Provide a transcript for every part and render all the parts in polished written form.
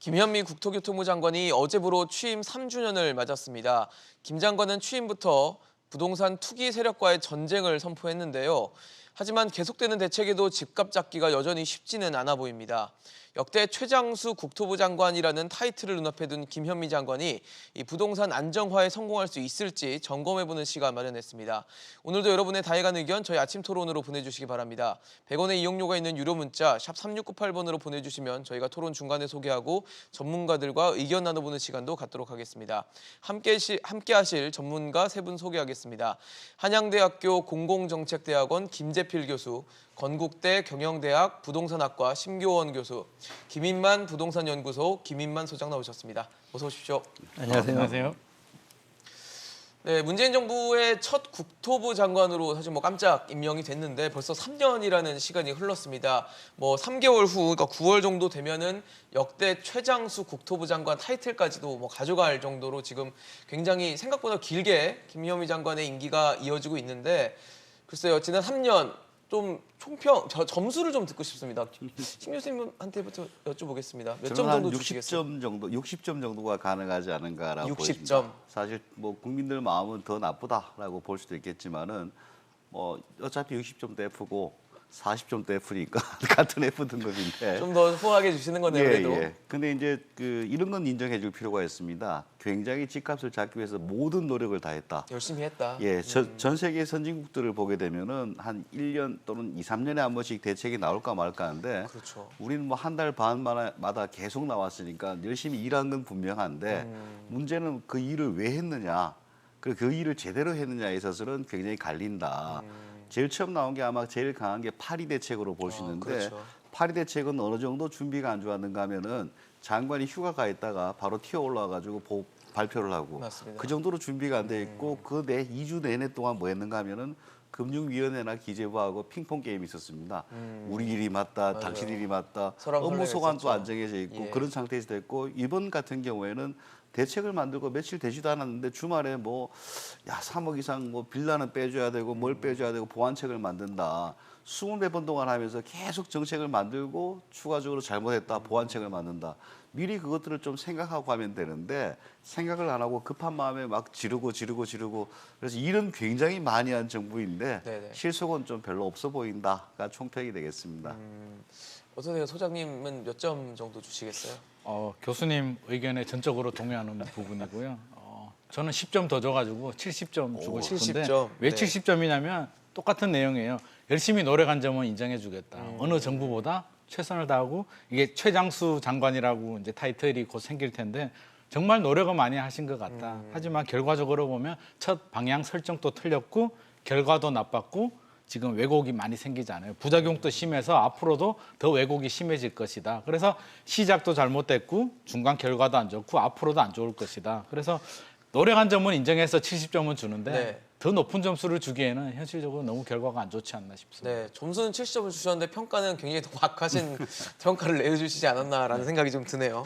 김현미 국토교통부 장관이 어제부로 취임 3주년을 맞았습니다. 김 장관은 취임부터 부동산 투기 세력과의 전쟁을 선포했는데요. 하지만 계속되는 대책에도 집값 잡기가 여전히 쉽지는 않아 보입니다. 역대 최장수 국토부 장관이라는 타이틀을 눈앞에 둔 김현미 장관이 이 부동산 안정화에 성공할 수 있을지 점검해보는 시간 마련했습니다. 오늘도 여러분의 다양한 의견 저희 아침 토론으로 보내주시기 바랍니다. 100원의 이용료가 있는 유료 문자 샵 3698번으로 보내주시면 저희가 토론 중간에 소개하고 전문가들과 의견 나눠보는 시간도 갖도록 하겠습니다. 함께 하실 전문가 세 분 소개하겠습니다. 한양대학교 공공정책대학원 김재필 교수, 건국대 경영대학 부동산학과 심교원 교수, 김인만 부동산연구소 김인만 소장 나오셨습니다. 어서 오십시오. 안녕하세요. 네, 문재인 정부의 첫 국토부 장관으로 사실 깜짝 임명이 됐는데 벌써 3년이라는 시간이 흘렀습니다. 3개월 후, 그러니까 9월 정도 되면은 역대 최장수 국토부 장관 타이틀까지도 가져갈 정도로 지금 굉장히 생각보다 길게 김현미 장관의 임기가 이어지고 있는데 글쎄요, 지난 3년 좀 총평, 점수를 좀 듣고 싶습니다. 신 교수님한테부터 여쭤보겠습니다. 몇 점 정도 주시겠어요? 60점 정도가 가능하지 않은가라고 60점. 보입니다. 사실 국민들 마음은 더 나쁘다라고 볼 수도 있겠지만은 어차피 60점도 F고 40점도 F니까 같은 F 등급인데 좀 더 후하게 주시는 거네요, 그래도. 예. 근데 이제 이런 건 인정해줄 필요가 있습니다. 굉장히 집값을 잡기 위해서 모든 노력을 다했다. 열심히 했다. 예, 전 세계 선진국들을 보게 되면은 한 1년 또는 2, 3년에 한 번씩 대책이 나올까 말까 하는데 그렇죠. 우리는 한 달 반마다 계속 나왔으니까 열심히 일한 건 분명한데 문제는 그 일을 왜 했느냐, 그리고 그 일을 제대로 했느냐에 있어서는 굉장히 갈린다. 제일 처음 나온 게 아마 제일 강한 게 파리 대책으로 볼 수 있는데 그렇죠. 파리 대책은 어느 정도 준비가 안 좋았는가 하면은 장관이 휴가 가 있다가 바로 튀어 올라와가지고 발표를 하고 맞습니다. 그 정도로 준비가 안 돼 있고 그 2주 내내 동안 뭐 했는가 하면은 금융위원회나 기재부하고 핑퐁 게임이 있었습니다. 우리 일이 맞다, 맞아요. 당신 일이 맞다, 서로 업무 소관도 설명했었죠. 안 정해져 있고 예. 그런 상태에서 됐고 이번 같은 경우에는 대책을 만들고 며칠 되지도 않았는데 주말에 3억 이상 빌라는 빼줘야 되고 뭘 빼줘야 되고 보완책을 만든다. 20몇 번 동안 하면서 계속 정책을 만들고 추가적으로 잘못했다. 보완책을 만든다. 미리 그것들을 좀 생각하고 하면 되는데 생각을 안 하고 급한 마음에 막 지르고 그래서 일은 굉장히 많이 한 정부인데 네네. 실속은 좀 별로 없어 보인다가 총평이 되겠습니다. 어떠세요? 소장님은 몇 점 정도 주시겠어요? 교수님 의견에 전적으로 동의하는 부분이고요. 저는 10점 더 줘가지고 70점 주고 싶은데 70점. 왜 네. 70점이냐면 똑같은 내용이에요. 열심히 노력한 점은 인정해주겠다. 어느 정부보다 최선을 다하고 이게 최장수 장관이라고 이제 타이틀이 곧 생길 텐데 정말 노력을 많이 하신 것 같다. 하지만 결과적으로 보면 첫 방향 설정도 틀렸고 결과도 나빴고 지금 왜곡이 많이 생기잖아요. 부작용도 심해서 앞으로도 더 왜곡이 심해질 것이다. 그래서 시작도 잘못됐고 중간 결과도 안 좋고 앞으로도 안 좋을 것이다. 그래서 노력한 점은 인정해서 70점은 주는데 네. 더 높은 점수를 주기에는 현실적으로 너무 결과가 안 좋지 않나 싶습니다. 네, 점수는 70점을 주셨는데 평가는 굉장히 더 박하신 평가를 내주시지 않았나라는 생각이 좀 드네요.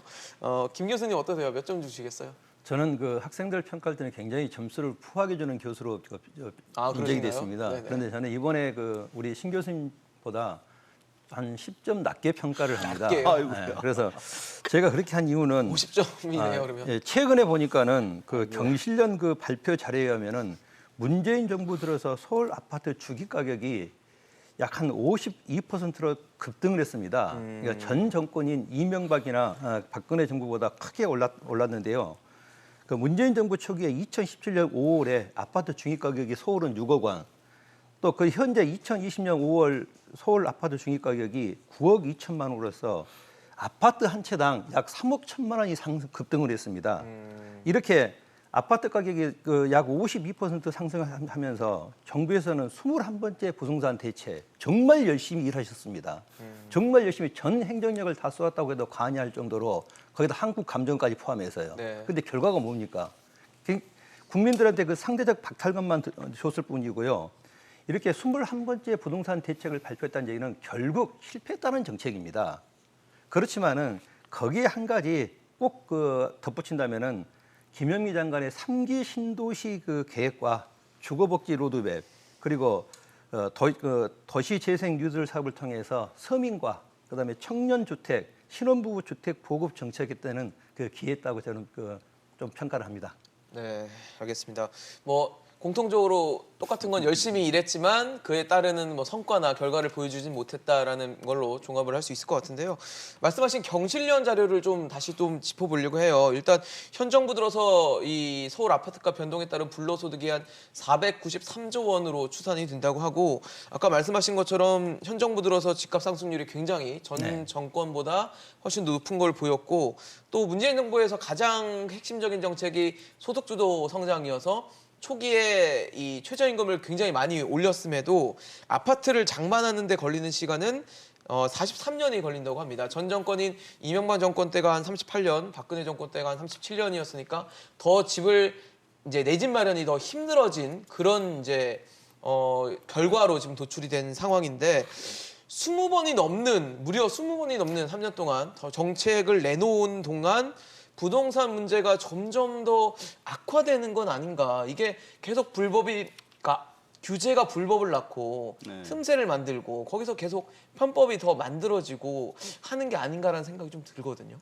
김 교수님 어떠세요? 몇 점 주시겠어요? 저는 그 학생들 평가할 때는 굉장히 점수를 후하게 주는 교수로 인정이 그러신가요? 됐습니다. 네네. 그런데 저는 이번에 우리 신 교수님보다 한 10점 낮게 평가를 합니다. 낮게요? 네, 그래서 제가 그렇게 한 이유는 50점이네요, 그러면. 예, 최근에 보니까는 경실련 발표 자료에 의하면은 문재인 정부 들어서 서울 아파트 주기 가격이 약 한 52%로 급등을 했습니다. 그러니까 전 정권인 이명박이나 박근혜 정부보다 크게 올랐는데요. 그 문재인 정부 초기에 2017년 5월에 아파트 중위 가격이 서울은 6억 원, 또 그 현재 2020년 5월 서울 아파트 중위 가격이 9억 2천만 원으로서 아파트 한 채당 약 3억 1천만 원이 급등을 했습니다. 이렇게 아파트 가격이 약 52% 상승하면서 정부에서는 21번째 부동산 대책 정말 열심히 일하셨습니다. 정말 열심히 전 행정력을 다 쏟았다고 해도 과언할 정도로 거기다 한국 감정까지 포함해서요. 네. 근데 결과가 뭡니까? 국민들한테 그 상대적 박탈감만 줬을 뿐이고요. 이렇게 21번째 부동산 대책을 발표했다는 얘기는 결국 실패했다는 정책입니다. 그렇지만은 거기에 한 가지 꼭 덧붙인다면은 김현미 장관의 3기 신도시 계획과 주거복지 로드맵 그리고 도시 재생 뉴딜 사업을 통해서 서민과 그다음에 청년 주택, 신혼부부 주택 보급 정책에 때는 그 기했다고 저는 좀 평가를 합니다. 네, 알겠습니다. 뭐 공통적으로 똑같은 건 열심히 일했지만 그에 따르는 뭐 성과나 결과를 보여주진 못했다라는 걸로 종합을 할 수 있을 것 같은데요. 말씀하신 경실련 자료를 좀 다시 좀 짚어보려고 해요. 일단 현 정부 들어서 이 서울 아파트가 변동에 따른 불로소득이 한 493조 원으로 추산이 된다고 하고 아까 말씀하신 것처럼 현 정부 들어서 집값 상승률이 굉장히 전 네. 정권보다 훨씬 높은 걸 보였고 또 문재인 정부에서 가장 핵심적인 정책이 소득주도 성장이어서 초기에 이 최저임금을 굉장히 많이 올렸음에도 아파트를 장만하는 데 걸리는 시간은 43년이 걸린다고 합니다. 전 정권인 이명박 정권 때가 한 38년, 박근혜 정권 때가 한 37년이었으니까 더 집을 이제 내 집 마련이 더 힘들어진 그런 이제 결과로 지금 도출이 된 상황인데 20번이 넘는 무려 20번이 넘는 3년 동안 더 정책을 내놓은 동안 부동산 문제가 점점 더 악화되는 건 아닌가. 이게 계속 규제가 불법을 낳고 네. 틈새를 만들고 거기서 계속 편법이 더 만들어지고 하는 게 아닌가라는 생각이 좀 들거든요.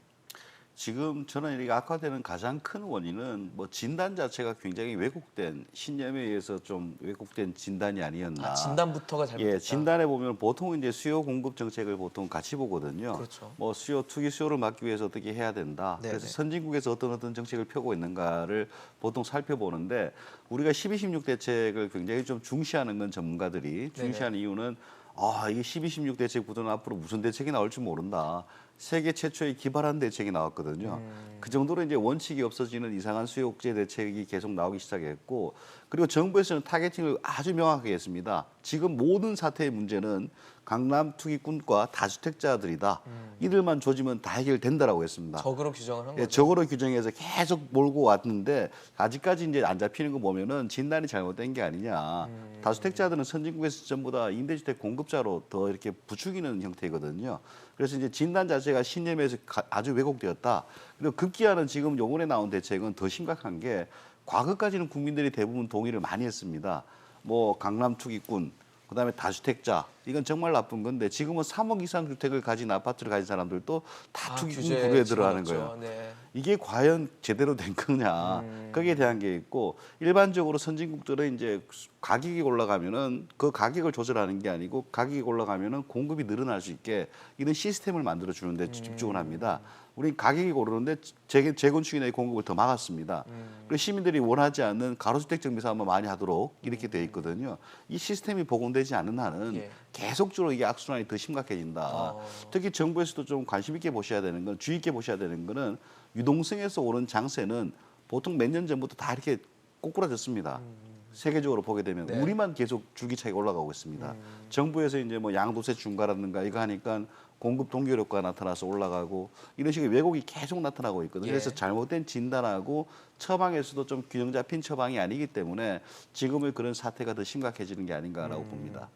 지금 저는 이렇게 악화되는 가장 큰 원인은 뭐 진단 자체가 굉장히 왜곡된 신념에 의해서 좀 왜곡된 진단이 아니었나. 진단부터가 잘못됐다. 예, 진단에 보면 보통 이제 수요 공급 정책을 보통 같이 보거든요. 그렇죠. 뭐 투기 수요를 막기 위해서 어떻게 해야 된다. 네네. 그래서 선진국에서 어떤 정책을 펴고 있는가를 보통 살펴보는데 우리가 12.16 대책을 굉장히 좀 중시하는 건 전문가들이 중시하는 이유는 이게 12.16 대책보다는 앞으로 무슨 대책이 나올지 모른다. 세계 최초의 기발한 대책이 나왔거든요. 그 정도로 이제 원칙이 없어지는 이상한 수요 억제 대책이 계속 나오기 시작했고, 그리고 정부에서는 타겟팅을 아주 명확하게 했습니다. 지금 모든 사태의 문제는 강남 투기꾼과 다주택자들이다. 이들만 조지면 다 해결된다라고 했습니다. 적으로 규정을 한 예, 거죠. 적으로 규정해서 계속 몰고 왔는데 아직까지 이제 안 잡히는 거 보면은 진단이 잘못된 게 아니냐. 다주택자들은 선진국에서 전부 다 임대주택 공급자로 더 이렇게 부추기는 형태거든요. 그래서 이제 진단 자체가 신념에서 아주 왜곡되었다. 그리고 급기야는 지금 요번에 나온 대책은 더 심각한 게 과거까지는 국민들이 대부분 동의를 많이 했습니다. 뭐 강남 투기꾼, 그다음에 다주택자, 이건 정말 나쁜 건데 지금은 3억 이상 주택을 가진 아파트를 가진 사람들도 다 투기꾼 규제에 부류에 들어가는 집어넣죠. 거예요. 네. 이게 과연 제대로 된 거냐, 거기에 대한 게 있고, 일반적으로 선진국들은 이제 가격이 올라가면은 그 가격을 조절하는 게 아니고 가격이 올라가면은 공급이 늘어날 수 있게 이런 시스템을 만들어 주는데 집중을 합니다. 우리 가격이 오르는데 재건축이나 공급을 더 막았습니다. 그리고 시민들이 원하지 않는 가로주택 정비 사업만 많이 하도록 이렇게 돼 있거든요. 이 시스템이 복원되지 않는 한은 예. 계속적으로 이게 악순환이 더 심각해진다. 특히 정부에서도 좀 관심 있게 보셔야 되는 건, 주의 있게 보셔야 되는 거는 유동성에서 오른 장세는 보통 몇 년 전부터 다 이렇게 꼬꾸라졌습니다. 세계적으로 보게 되면 네. 우리만 계속 줄기차게 올라가고 있습니다. 정부에서 이제 뭐 양도세 중과라든가 이거 하니까 공급 동결효과가 나타나서 올라가고 이런 식의 왜곡이 계속 나타나고 있거든요. 예. 그래서 잘못된 진단하고 처방에서도 좀 균형 잡힌 처방이 아니기 때문에 지금의 그런 사태가 더 심각해지는 게 아닌가라고 봅니다.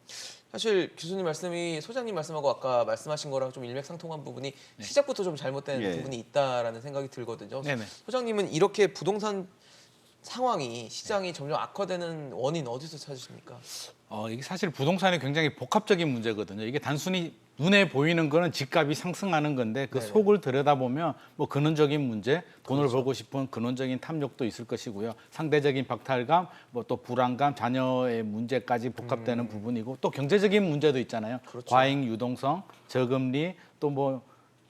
사실 교수님 말씀이 소장님 말씀하고 아까 말씀하신 거랑 좀 일맥상통한 부분이 시작부터 좀 잘못된 예. 부분이 있다라는 생각이 들거든요. 네네. 소장님은 이렇게 부동산 상황이 시장이 점점 악화되는 원인 어디서 찾으십니까? 이게 사실 부동산이 굉장히 복합적인 문제거든요. 이게 단순히 눈에 보이는 거는 집값이 상승하는 건데 그 네네. 속을 들여다보면 뭐 근원적인 문제, 돈을 그렇죠. 벌고 싶은 근원적인 탐욕도 있을 것이고요. 상대적인 박탈감, 뭐 또 불안감, 자녀의 문제까지 복합되는 부분이고 또 경제적인 문제도 있잖아요. 그렇죠. 과잉 유동성, 저금리, 또 뭐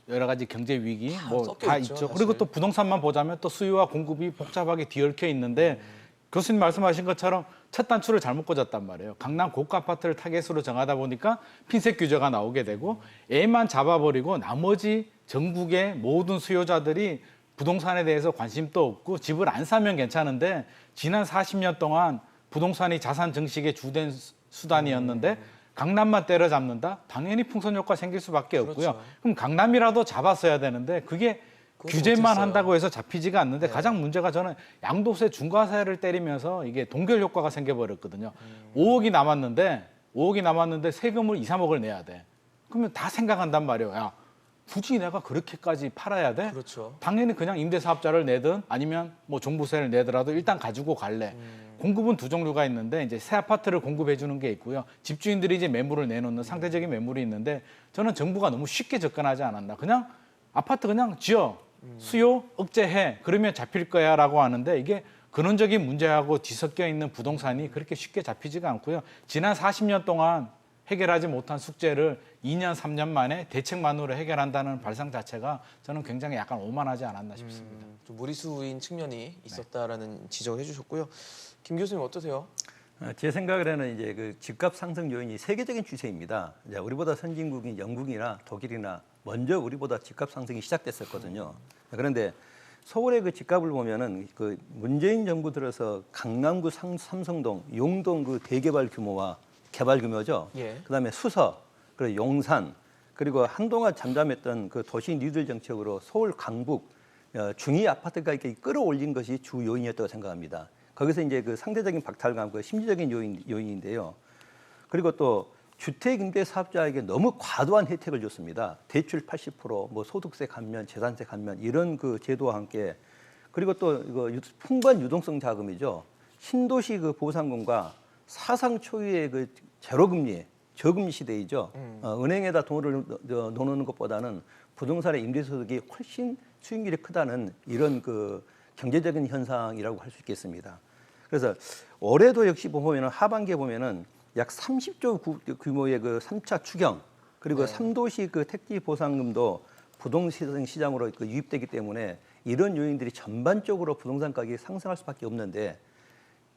여러 가지 경제 위기 뭐 섞여 다 있죠, 있죠. 사실. 그리고 또 부동산만 보자면 또 수요와 공급이 복잡하게 뒤얽혀 있는데 교수님 말씀하신 것처럼 첫 단추를 잘못 꽂았단 말이에요. 강남 고가 아파트를 타겟으로 정하다 보니까 핀셋 규제가 나오게 되고 A만 잡아버리고 나머지 전국의 모든 수요자들이 부동산에 대해서 관심도 없고 집을 안 사면 괜찮은데 지난 40년 동안 부동산이 자산 증식의 주된 수단이었는데 강남만 때려잡는다? 당연히 풍선 효과 생길 수밖에 없고요. 그렇죠. 그럼 강남이라도 잡았어야 되는데 그게 그것도 규제만 못했어요. 한다고 해서 잡히지가 않는데 가장 문제가 저는 양도세 중과세를 때리면서 이게 동결 효과가 생겨버렸거든요. 5억이 남았는데 세금을 2, 3억을 내야 돼. 그러면 다 생각한단 말이에요. 야, 굳이 내가 그렇게까지 팔아야 돼? 그렇죠. 당연히 그냥 임대사업자를 내든 아니면 뭐 종부세를 내더라도 일단 가지고 갈래. 공급은 두 종류가 있는데 이제 새 아파트를 공급해 주는 게 있고요. 집주인들이 이제 매물을 내놓는 상대적인 매물이 있는데 저는 정부가 너무 쉽게 접근하지 않았나. 그냥 아파트 그냥 지어 수요 억제해 그러면 잡힐 거야라고 하는데 이게 근원적인 문제하고 뒤섞여 있는 부동산이 그렇게 쉽게 잡히지가 않고요. 지난 40년 동안 해결하지 못한 숙제를 2년, 3년 만에 대책만으로 해결한다는 발상 자체가 저는 굉장히 약간 오만하지 않았나 싶습니다. 좀 무리수인 측면이 있었다라는 지적을 해주셨고요. 김 교수님 어떠세요? 제 생각에는 이제 그 집값 상승 요인이 세계적인 추세입니다. 이제 우리보다 선진국인 영국이나 독일이나 먼저 우리보다 집값 상승이 시작됐었거든요. 그런데 서울의 그 집값을 보면은 그 문재인 정부 들어서 강남구 삼성동, 용동 그 대개발 규모와 개발 규모죠. 예. 그다음에 수서, 그리고 용산, 그리고 한동안 잠잠했던 그 도시 뉴딜 정책으로 서울 강북 중위 아파트 가격이 끌어올린 것이 주 요인이었다고 생각합니다. 거기서 이제 그 상대적인 박탈감, 그 심리적인 요인인데요. 그리고 또 주택 임대 사업자에게 너무 과도한 혜택을 줬습니다. 대출 80%, 뭐 소득세 감면, 재산세 감면 이런 그 제도와 함께 그리고 또 이거 풍부한 유동성 자금이죠. 신도시 그 보상금과 사상 초유의 그 제로금리, 저금리 시대이죠. 은행에다 돈을 넣어놓는 것보다는 부동산의 임대소득이 훨씬 수익률이 크다는 이런 그 경제적인 현상이라고 할 수 있겠습니다. 그래서 올해도 역시 보면은 하반기에 보면은 약 30조 규모의 그 3차 추경 그리고 3도시 그 택지 보상금도 부동산 시장으로 그 유입되기 때문에 이런 요인들이 전반적으로 부동산 가격이 상승할 수밖에 없는데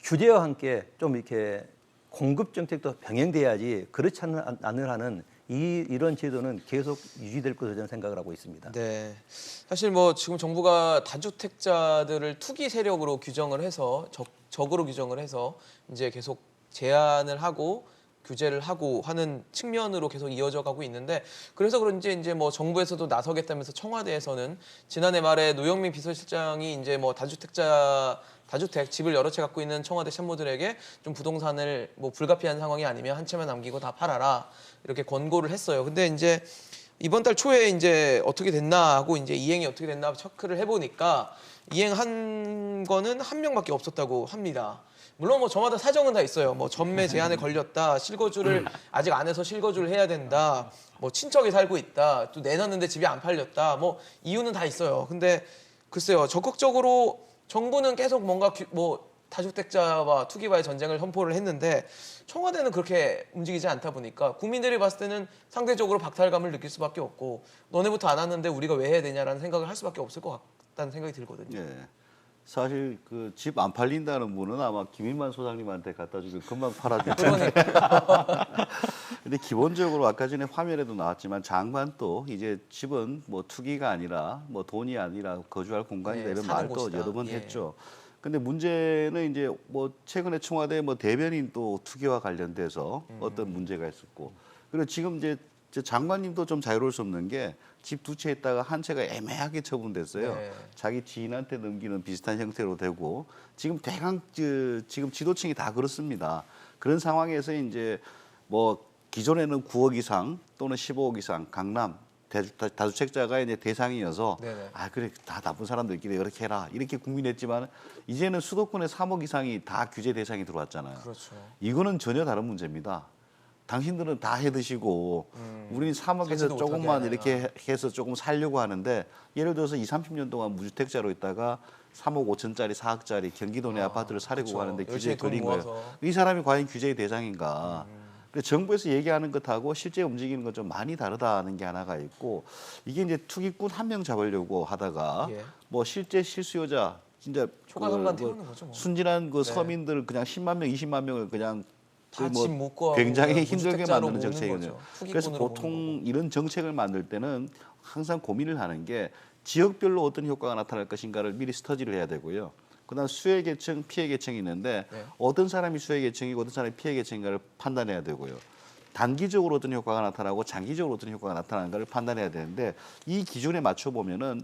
규제와 함께 좀 이렇게 공급 정책도 병행돼야지 그렇지 않은 한은 이런 제도는 계속 유지될 것으로 저는 생각을 하고 있습니다. 네, 사실 뭐 지금 정부가 다주택자들을 투기 세력으로 규정을 해서 적으로 규정을 해서 이제 계속 제한을 하고 규제를 하고 하는 측면으로 계속 이어져 가고 있는데 그래서 그런지 이제 뭐 정부에서도 나서겠다면서 청와대에서는 지난해 말에 노영민 비서실장이 이제 뭐 다주택 집을 여러 채 갖고 있는 청와대 참모들에게 좀 부동산을 뭐 불가피한 상황이 아니면 한 채만 남기고 다 팔아라 이렇게 권고를 했어요. 근데 이제 이번 달 초에 이제 어떻게 됐나 하고 이제 이행이 어떻게 됐나 체크를 해보니까 이행한 거는 한 명밖에 없었다고 합니다. 물론 뭐 저마다 사정은 다 있어요. 뭐 전매 제한에 걸렸다, 실거주를 아직 안 해서 실거주를 해야 된다, 뭐 친척이 살고 있다, 또 내놨는데 집이 안 팔렸다, 뭐 이유는 다 있어요. 근데 글쎄요, 적극적으로 정부는 계속 뭔가 뭐 다주택자와 투기와의 전쟁을 선포를 했는데 청와대는 그렇게 움직이지 않다 보니까 국민들이 봤을 때는 상대적으로 박탈감을 느낄 수밖에 없고 너네부터 안 왔는데 우리가 왜 해야 되냐라는 생각을 할 수밖에 없을 것 같다는 생각이 들거든요. 예. 사실 그 집 안 팔린다는 분은 아마 김인만 소장님한테 갖다 주면 금방 팔아줄 텐데. 근데 기본적으로 아까 전에 화면에도 나왔지만 장관도 이제 집은 뭐 투기가 아니라 뭐 돈이 아니라 거주할 공간이다 네, 이런 사는 말도 곳이다. 여러 번 예. 했죠. 근데 문제는 이제 뭐 최근에 청와대 뭐 대변인 또 투기와 관련돼서 어떤 문제가 있었고 그리고 지금 이제 장관님도 좀 자유로울 수 없는 게 집 두 채 있다가 한 채가 애매하게 처분됐어요. 네. 자기 지인한테 넘기는 비슷한 형태로 되고 지금 대강 지금 지도층이 다 그렇습니다. 그런 상황에서 이제 뭐 기존에는 9억 이상 또는 15억 이상 강남 다주택자가 이제 대상이어서 네네. 아 그래 다 나쁜 사람들끼리 이렇게 해라 이렇게 국민했지만 이제는 수도권에 3억 이상이 다 규제 대상이 들어왔잖아요. 그렇죠. 이거는 전혀 다른 문제입니다. 당신들은 다 해드시고 우리는 3억에서 사지도 조금만 못하게 이렇게 해서 조금 살려고 하는데 예를 들어서 20, 30년 동안 무주택자로 있다가 3억 5천짜리 4억짜리 경기도 내 아파트를 사려고 그렇죠. 하는데 규제에 열심히 돈 걸린 모아서. 거예요. 이 사람이 과연 규제의 대상인가. 그래서 정부에서 얘기하는 것하고 실제 움직이는 건 좀 많이 다르다는 게 하나가 있고 이게 이제 투기꾼 한 명 잡으려고 하다가 예. 뭐 실제 실수요자 진짜 초과선반 그 태우는 거죠, 뭐. 순진한 그 네. 서민들 그냥 10만 명, 20만 명을 그냥 다 뭐 집 못 구하고 굉장히 그냥 힘들게 무주택자로 만드는 모으는 정책이거든요. 거죠. 그래서 투기꾼으로 보통 모으는 이런 정책을 만들 때는 항상 고민을 하는 게 지역별로 어떤 효과가 나타날 것인가를 미리 스터디를 해야 되고요. 그다음 수혜 계층, 피해 계층이 있는데 네. 어떤 사람이 수혜 계층이고 어떤 사람이 피해 계층인가를 판단해야 되고요. 단기적으로 어떤 효과가 나타나고 장기적으로 어떤 효과가 나타나는가를 판단해야 되는데 이 기준에 맞춰 보면은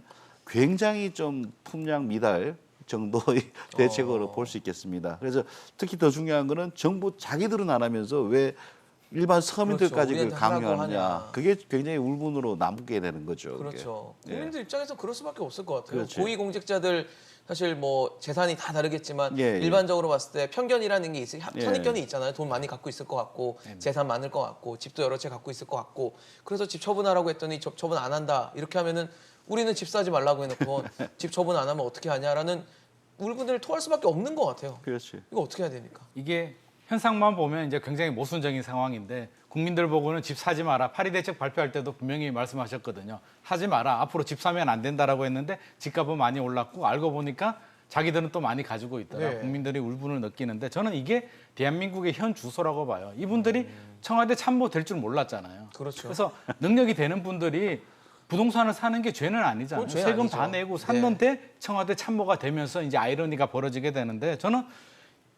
굉장히 좀 품양 미달 정도의 대책으로 볼 수 있겠습니다. 그래서 특히 더 중요한 거는 정부 자기들은 안 하면서 왜 일반 서민들까지 그렇죠. 그걸 우리한테 하라고 강요하느냐. 하냐. 그게 굉장히 울분으로 남게 되는 거죠. 그게. 그렇죠. 예. 국민들 입장에서 그럴 수밖에 없을 것 같아요. 그렇지. 고위공직자들 사실 뭐 재산이 다 다르겠지만 예, 예. 일반적으로 봤을 때 편견이라는 게 예. 선입견이 있잖아요. 돈 많이 갖고 있을 것 같고 재산 많을 것 같고 집도 여러 채 갖고 있을 것 같고 그래서 집 처분하라고 했더니 처분 안 한다 이렇게 하면은 우리는 집 사지 말라고 해놓고 집 처분 안 하면 어떻게 하냐라는 울분을 토할 수밖에 없는 것 같아요. 그렇지. 이거 어떻게 해야 됩니까? 이게 현상만 보면 이제 굉장히 모순적인 상황인데 국민들 보고는 집 사지 마라. 파리 대책 발표할 때도 분명히 말씀하셨거든요. 사지 마라. 앞으로 집 사면 안 된다라고 했는데 집값은 많이 올랐고 알고 보니까 자기들은 또 많이 가지고 있더라. 네. 국민들이 울분을 느끼는데 저는 이게 대한민국의 현 주소라고 봐요. 이분들이 청와대 참모 될 줄 몰랐잖아요. 그렇죠. 그래서 능력이 되는 분들이 부동산을 사는 게 죄는 아니잖아요. 그건 죄 세금 아니죠. 다 내고 샀는데 청와대 참모가 되면서 이제 아이러니가 벌어지게 되는데 저는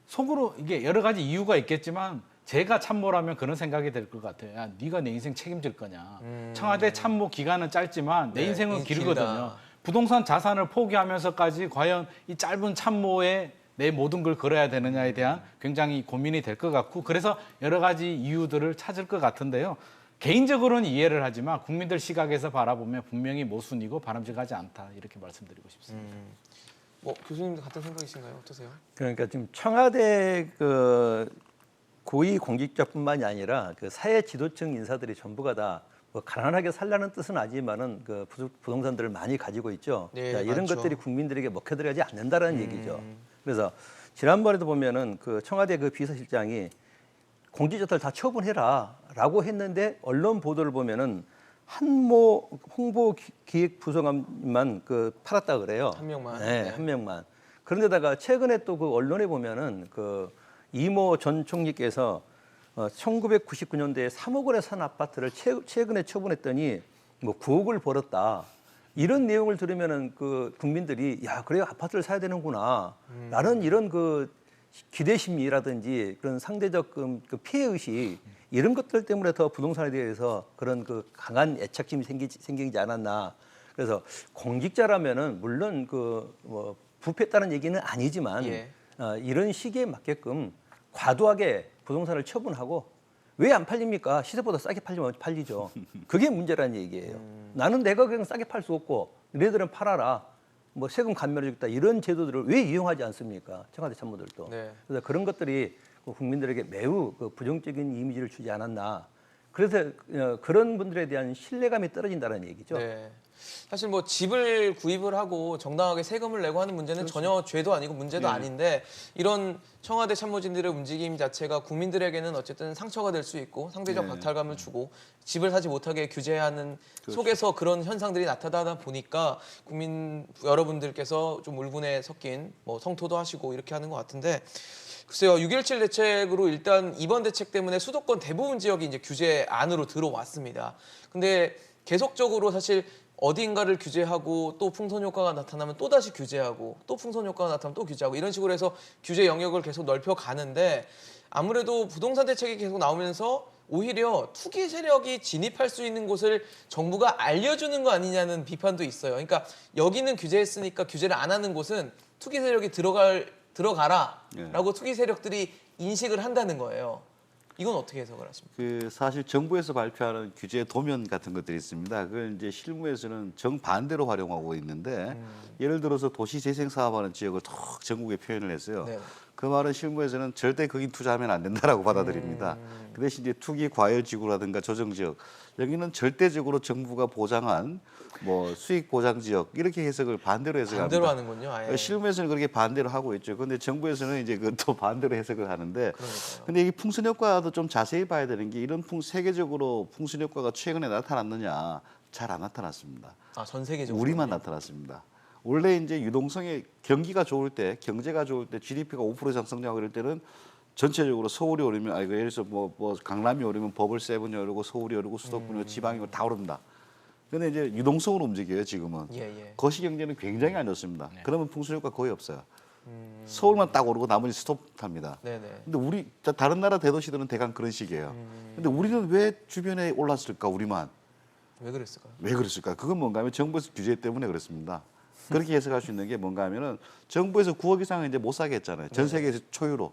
속으로 이게 여러 가지 이유가 있겠지만 제가 참모라면 그런 생각이 들 것 같아요. 야, 네가 내 인생 책임질 거냐. 청와대 참모 기간은 짧지만 내 네, 인생은 길다. 길거든요. 부동산 자산을 포기하면서까지 과연 이 짧은 참모에 내 모든 걸 걸어야 되느냐에 대한 굉장히 고민이 될 것 같고 그래서 여러 가지 이유들을 찾을 것 같은데요. 개인적으로는 이해를 하지만 국민들 시각에서 바라보면 분명히 모순이고 바람직하지 않다 이렇게 말씀드리고 싶습니다. 뭐 교수님도 같은 생각이신가요? 어떠세요? 그러니까 지금 청와대 그 고위 공직자뿐만이 아니라 그 사회 지도층 인사들이 전부가 다 뭐 가난하게 살라는 뜻은 아니지만은 그 부동산들을 많이 가지고 있죠. 네, 자, 이런 많죠. 것들이 국민들에게 먹혀들어가지 않는다라는 얘기죠. 그래서 지난번에도 보면은 그 청와대 그 비서실장이 공직자들 다 처분해라라고 했는데 언론 보도를 보면은 한모 홍보기획부서관만 그 팔았다 그래요. 한 명만. 네, 네. 한 명만. 그런데다가 최근에 또 그 언론에 보면은 그 이모 전 총리께서 1999년도에 3억 원에 산 아파트를 최근에 처분했더니 뭐 9억을 벌었다. 이런 내용을 들으면은 그 국민들이 야 그래요 아파트를 사야 되는구나. 라는 이런 그 기대심이라든지 그런 상대적 그 피해 의식 이런 것들 때문에 더 부동산에 대해서 그런 그 강한 애착심이 생기지 않았나. 그래서 공직자라면은 물론 그 뭐 부패했다는 얘기는 아니지만 예. 이런 시기에 맞게끔 과도하게 부동산을 처분하고 왜 안 팔립니까? 시세보다 싸게 팔리면 팔리죠. 그게 문제라는 얘기예요. 나는 내가 그냥 싸게 팔 수 없고 너희들은 팔아라. 뭐 세금 감면해주겠다 이런 제도들을 왜 이용하지 않습니까? 청와대 참모들도. 네. 그래서 그런 것들이 국민들에게 매우 그 부정적인 이미지를 주지 않았나. 그래서 그런 분들에 대한 신뢰감이 떨어진다는 얘기죠. 네. 사실 뭐 집을 구입을 하고 정당하게 세금을 내고 하는 문제는 전혀 죄도 아니고 문제도 아닌데 이런 청와대 참모진들의 움직임 자체가 국민들에게는 어쨌든 상처가 될 수 있고 상대적 박탈감을 주고 집을 사지 못하게 규제하는 속에서 그런 현상들이 나타나다 보니까 국민 여러분들께서 좀 울분에 섞인 뭐 성토도 하시고 이렇게 하는 것 같은데 글쎄요, 6.17 대책으로 일단 이번 대책 때문에 수도권 대부분 지역이 이제 규제 안으로 들어왔습니다. 근데 계속적으로 사실 어딘가를 규제하고 또 풍선 효과가 나타나면 또 다시 규제하고 또 풍선 효과가 나타나면 또 규제하고 이런 식으로 해서 규제 영역을 계속 넓혀 가는데 아무래도 부동산 대책이 계속 나오면서 오히려 투기 세력이 진입할 수 있는 곳을 정부가 알려주는 거 아니냐는 비판도 있어요. 그러니까 여기는 규제했으니까 규제를 안 하는 곳은 투기 세력이 들어가라라고 투기 세력들이 인식을 한다는 거예요. 이건 어떻게 해석을 하십니까? 그 사실 정부에서 발표하는 규제 도면 같은 것들이 있습니다. 그걸 이제 실무에서는 정반대로 활용하고 있는데 예를 들어서 도시재생 사업하는 지역을 턱 전국에 표현을 했어요. 네. 그 말은 실무에서는 절대 거긴 투자하면 안 된다라고 받아들입니다. 그 대신 이제 투기 과열 지구라든가 조정 지역 여기는 절대적으로 정부가 보장한 뭐 수익 보장 지역 이렇게 해석을 반대로 해석합니다. 반대로 하는군요. 아예. 실무에서는 그렇게 반대로 하고 있죠. 그런데 정부에서는 이제 그또 반대로 해석을 하는데, 그러니까요. 근데 이 풍선 효과도 좀 자세히 봐야 되는 게 이런 세계적으로 풍선 효과가 최근에 나타났느냐 잘 안 나타났습니다. 아, 전 세계적으로. 우리만 나타났습니다. 원래 이제 유동성의 경기가 좋을 때, 경제가 좋을 때, GDP가 5% 이상 성장하고 이럴 때는 전체적으로 서울이 오르면, 예를 들어서 뭐 강남이 오르면 버블7이 오르고 서울이 오르고 수도권이 오르고 지방이 오르고 다 오릅니다. 근데 이제 유동성으로 움직여요 지금은. 예. 거시 경제는 굉장히 안 좋습니다. 그러면 풍선 효과 거의 없어요. 서울만 딱 오르고 나머지 스톱합니다. 네네. 근데 우리 다른 나라 대도시들은 대강 그런 식이에요. 근데 우리는 왜 주변에 올랐을까? 우리만 왜 그랬을까요? 왜 그랬을까? 그건 뭔가 하면 정부에서 규제 때문에 그렇습니다. 그렇게 해석할 수 있는 게 뭔가 하면은 정부에서 9억 이상은 이제 못 사게 했잖아요. 전 세계에서 초유로.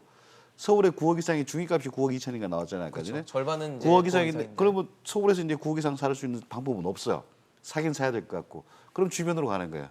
서울에 9억 이상이 중위값이 9억 2천인가 나왔잖아요. 아까 전에. 그렇죠. 절반은 이제 9억 이상인데 이상인데. 그러면 서울에서 이제 9억 이상 살 수 있는 방법은 없어요. 사긴 사야 될 것 같고. 그럼 주변으로 가는 거예요.